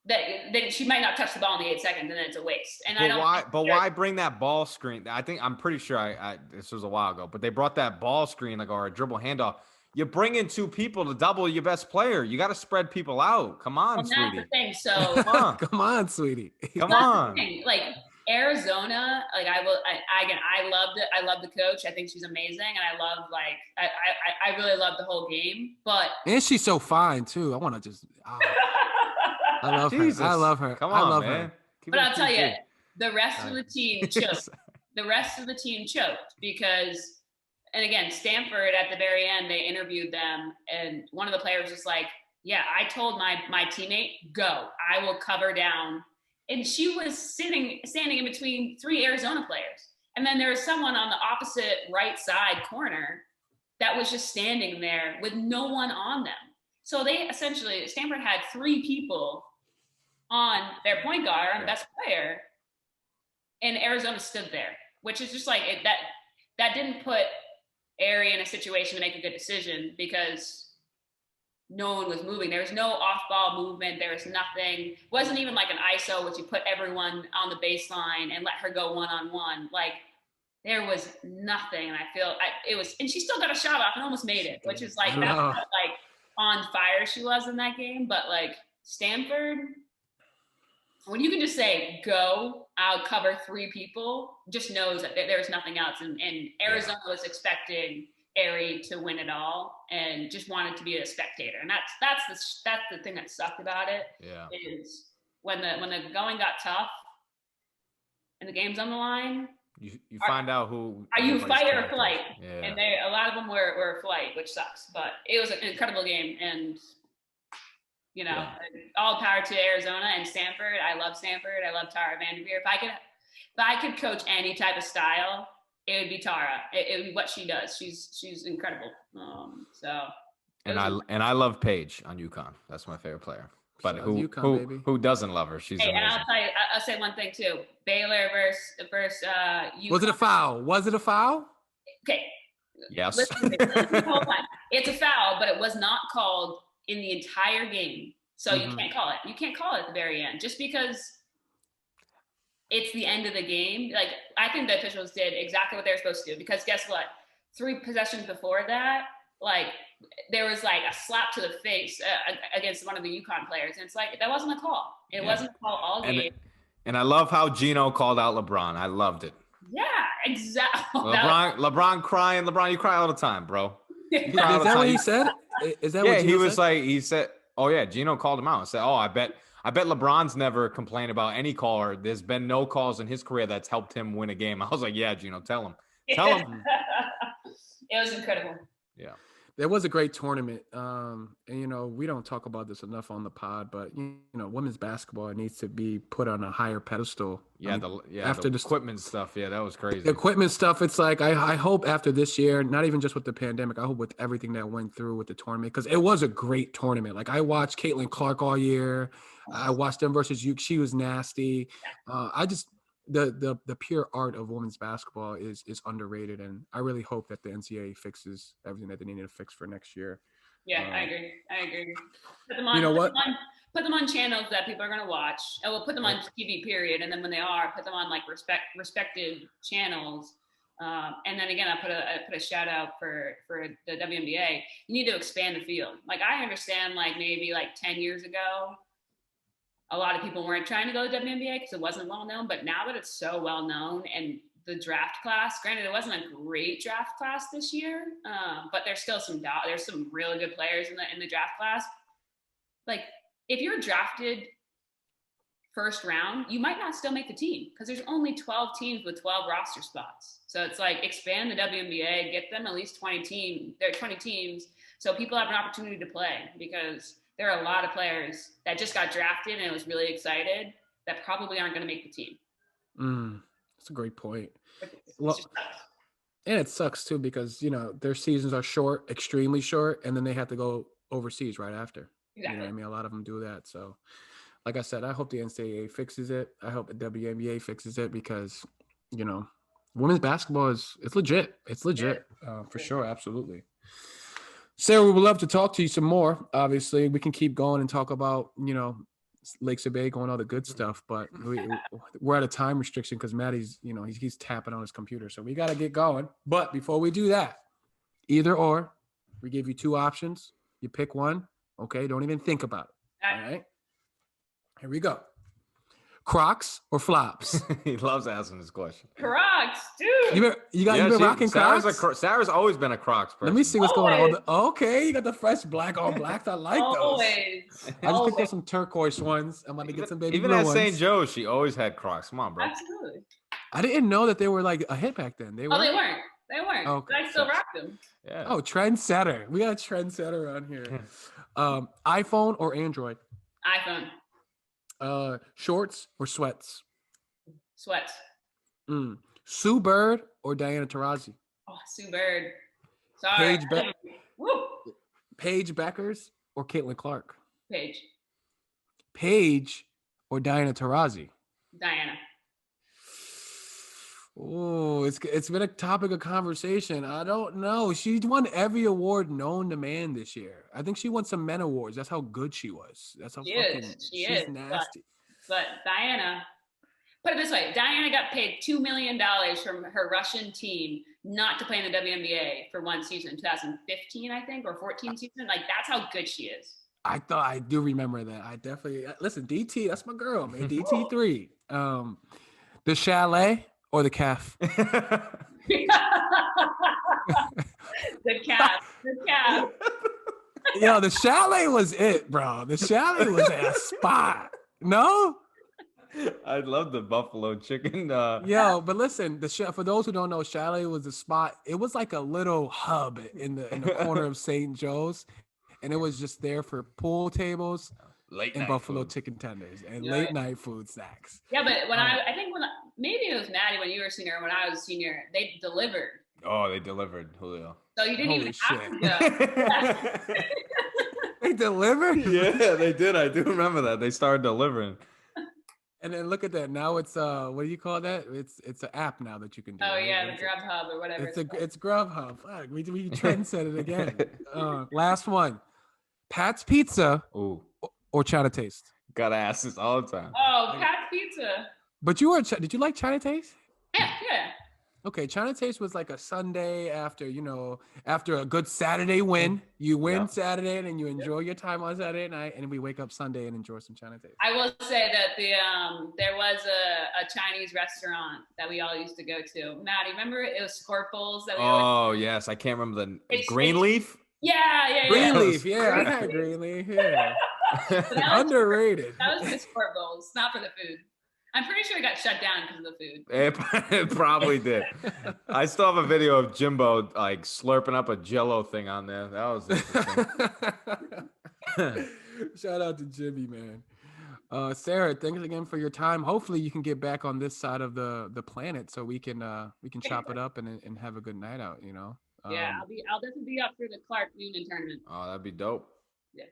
that she might not touch the ball in the 8 seconds, and then it's a waste. And
why bring that ball screen? I'm pretty sure this was a while ago, but they brought that ball screen or a dribble handoff. You bring in 2 people to double your best player. You got to spread people out. Come on, sweetie.
That's the thing. So
come on, sweetie.
Come on.
Like Arizona, like I loved it. I love the coach. I think she's amazing, and I really love the whole game.
And she's so fine too. I want to just. I love her. I love her.
Come on,
I love
man.
her.
But I'll tell you, the rest of the team choked. The rest of the team choked because. And again, Stanford at the very end, they interviewed them, and one of the players was like, yeah, I told my teammate, go, I will cover down. And she was standing in between 3 Arizona players. And then there was someone on the opposite right side corner that was just standing there with no one on them. So Stanford had 3 people on their point guard, on the best player, and Arizona stood there, which is just like that didn't put Ari in a situation to make a good decision because no one was moving. There was no off-ball movement. There was nothing. It wasn't even like an ISO, which you put everyone on the baseline and let her go one-on-one. Like there was nothing. And I feel it was, and she still got a shot off and almost made it, which is like, that's how like on fire she was in that game. But like Stanford, when you can just say, go, I'll cover 3 people, just knows that there's nothing else. And Arizona was expecting Ari to win it all and just wanted to be a spectator. And that's the thing that sucked about it.
Yeah.
Is when the going got tough and the game's on the line.
You find out who.
Are you fight or flight?
Yeah.
And a lot of them were flight, which sucks. But it was an incredible game. And all power to Arizona and Stanford. I love Stanford. I love Tara Vanderveer. If I could coach any type of style, it would be Tara. It would be what she does. She's incredible.
I love Paige on UConn. That's my favorite player. But who doesn't love her? She's amazing. And
I'll tell you, I'll say one thing too. Baylor versus UConn.
Was it a foul?
Okay.
Yes.
Listen, hold on. It's a foul, but it was not called in the entire game. So you can't call it. You can't call it at the very end just because it's the end of the game. Like I think the officials did exactly what they were supposed to do because guess what? 3 possessions before that, like there was like a slap to the face against one of the UConn players. And it's like, that wasn't a call. It wasn't a call all game.
And I love how Gino called out LeBron. I loved it.
Yeah, exactly.
LeBron crying. LeBron, you cry all the time, bro.
Is that what he said? Is that what Gino said?
He said, oh yeah, Gino called him out and said, oh, I bet LeBron's never complained about any call or there's been no calls in his career that's helped him win a game. I was like, yeah, Gino, tell him.
It was incredible.
Yeah.
There was a great tournament. And, we don't talk about this enough on the pod, but, women's basketball needs to be put on a higher pedestal.
Yeah. After the equipment stuff. Yeah, that was crazy.
The equipment stuff. It's like, I hope after this year, not even just with the pandemic, I hope with everything that went through with the tournament, because it was a great tournament. Like I watched Caitlin Clark all year. I watched them versus you. She was nasty. The pure art of women's basketball is underrated, and I really hope that the NCAA fixes everything that they need to fix for next year.
Yeah, I agree. Put them on,
You know what?
Put them on channels that people are going to watch. And we'll put them on TV, period. And then when they are, put them on like respected channels. And then again, I put a shout out for the WNBA. You need to expand the field. Like I understand, like maybe like 10 years ago, a lot of people weren't trying to go to WNBA because it wasn't well known. But now that it's so well known, and the draft class, granted, it wasn't a great draft class this year, but there's still there's some really good players in the draft class. Like if you're drafted first round, you might not still make the team because there's only 12 teams with 12 roster spots. So it's like expand the WNBA, get them at least 20 teams. There are 20 teams, so people have an opportunity to play, because there are a lot of players that just got drafted and was really excited that probably aren't going to make the team.
That's a great point. Well, and it sucks too, because their seasons are short, extremely short, and then they have to go overseas right after.
Exactly.
You know what I mean? A lot of them do that. So, like I said, I hope the NCAA fixes it. I hope the WNBA fixes it, because women's basketball it's legit. It's legit for sure. Absolutely. Sarah, we would love to talk to you some more. Obviously, we can keep going and talk about Lake Sebago and all the good stuff, but we're at a time restriction because Maddie's he's tapping on his computer, so we got to get going. But before we do that, either or, we give you two options. You pick one. Okay, don't even think about it. All right, here we go. Crocs or flops?
He loves asking this question.
Crocs, dude.
You been rocking Crocs?
Sarah's always been a Crocs person.
Let me see what's going on. Okay, you got the fresh black on blacks. I like those.
Always.
I just picked up some turquoise ones. I'm about to get some baby blue
ones.
Even at
St. Joe's, she always had Crocs. Come on, bro.
Absolutely.
I didn't know that they were like a hit back then.
They weren't.
Okay.
But I still rock them.
Yeah.
Oh, trendsetter. We got a trendsetter on here. iPhone or Android?
iPhone.
Shorts or sweats?
Sweats.
Sue Bird or Diana Taurasi?
Oh, Sue Bird. Sorry.
Paige Beckers or Caitlin Clark?
Paige.
Paige or Diana Taurasi?
Diana.
Oh, it's been a topic of conversation. I don't know. She won every award known to man this year. I think she won some men awards. That's how good she was. That's how she's nasty.
But Diana, put it this way, Diana got paid $2 million from her Russian team not to play in the WNBA for one season, 2015, I think, or 14 season. Like, that's how good she is.
I do remember that. I definitely listen. DT, that's my girl, man. DT3. The Chalet or the calf?
The calf.
Yo, the Chalet was it, bro. The Chalet was a spot. No?
I love the buffalo chicken.
Yo, but listen, for those who don't know, Chalet was a spot. It was like a little hub in the corner of St. Joe's, and it was just there for pool tables and buffalo chicken tenders and late night food snacks.
Yeah, but maybe it was Maddie when you were a senior, when I was a senior, they delivered.
Oh, they delivered, Julio.
So you didn't even have to go.
They delivered?
Yeah, they did. I do remember that. They started delivering.
And then look at that. Now it's what do you call that? It's an app now that you can do.
Oh yeah, the Grubhub or whatever.
It's Grubhub. Fuck, we trendset it again. Last one. Pat's Pizza or China Taste?
Gotta ask this all the time.
Oh, Pat's Pizza.
But did you like China Taste?
Yeah.
Okay, China Taste was like a Sunday after a good Saturday win. You win Saturday and then you enjoy your time on Saturday night, and then we wake up Sunday and enjoy some China Taste.
I will say that there was a Chinese restaurant that we all used to go to. Maddie, remember it was Scorples that we always...
yes, I can't remember the Greenleaf.
Yeah.
Greenleaf, I had Greenleaf. Yeah, underrated.
That was the Scorples, not for the food. I'm pretty sure it got shut down because of the food.
It probably did. I still have a video of Jimbo like slurping up a Jello thing on there. That was interesting.
Shout out to Jimmy, man. Sarah, thanks again for your time. Hopefully you can get back on this side of the planet so we can chop it up and have a good night out.
Yeah, I'll definitely be up for the Clark Noonan tournament.
Oh, that'd be dope.
Yeah.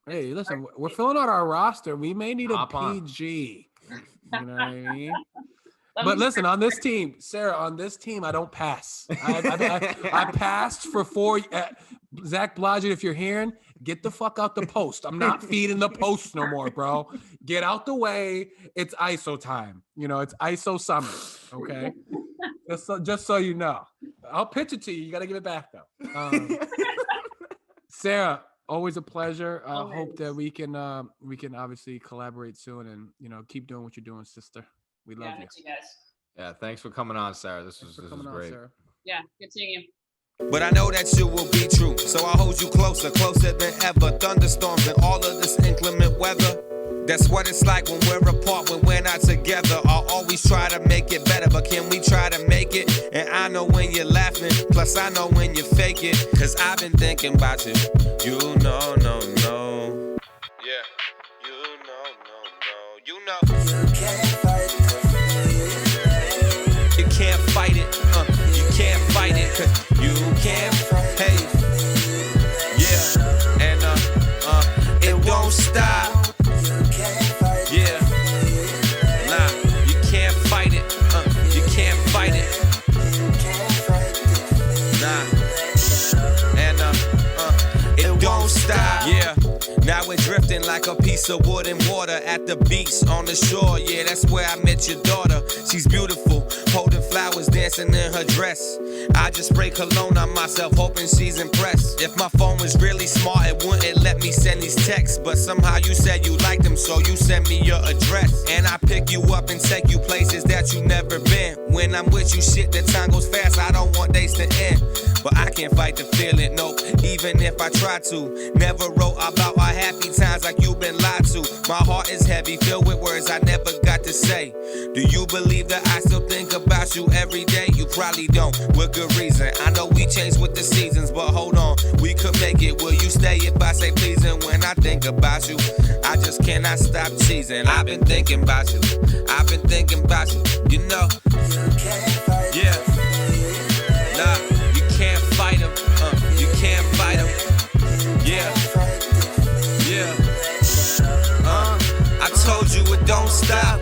Hey, listen, we're filling out our roster. We may need a PG. You know what I mean? But listen, on this team, Sarah, I don't pass. I passed for Zach Blodgett, if you're hearing, get the fuck out the post. I'm not feeding the post no more, bro. Get out the way. It's ISO time. You know, it's ISO summer. Okay. Just so you know. I'll pitch it to you. You got to give it back though. Sarah, always a pleasure. I hope that we can obviously collaborate soon and, you know, keep doing what you're doing, sister. We love you.
You guys.
Yeah, thanks for coming on, Sarah. This was great.
Sarah.
Yeah, good seeing you.
But I know that you will be true, so I'll hold you closer, closer than ever. Thunderstorms and all of this inclement weather. That's what it's like when we're apart, when we're not together. I'll always try to make it better, but can we try to make it? And I know when you're laughing, plus I know when you fake it. Cause I've been thinking about you. You know, no. Yeah, you know, no. You know. You can't fight it. You can't fight it. You can't fight it. Cause you can't fight it. Hey. Yeah. And it won't stop. Yeah, nah, you can't fight it. You can't fight it. Nah, and it don't stop. Yeah. Now we're drifting like a piece of wood and water at the beach on the shore. Yeah, that's where I met your daughter. She's beautiful, holding flowers, dancing in her dress. I just spray cologne on myself, hoping she's impressed. If my phone was really smart, it wouldn't let me send these texts. But somehow you said you liked them, so you sent me your address. And I pick you up and take you places that you never been. When I'm with you, shit, the time goes fast, I don't want days to end. But I can't fight the feeling, nope, even if I try to. Never wrote about our happy times like you've been lied to. My heart is heavy, filled with words I never got to say. Do you believe that I still think about you every day? You probably don't, with good reason. I know we change with the seasons, but hold on, we could make it. Will you stay if I say please? And when I think about you, I just cannot stop teasing. I've been thinking about you, I've been thinking about you, you know. Yeah, nah. Can't fight him, you can't fight him. Yeah, yeah. I told you it don't stop.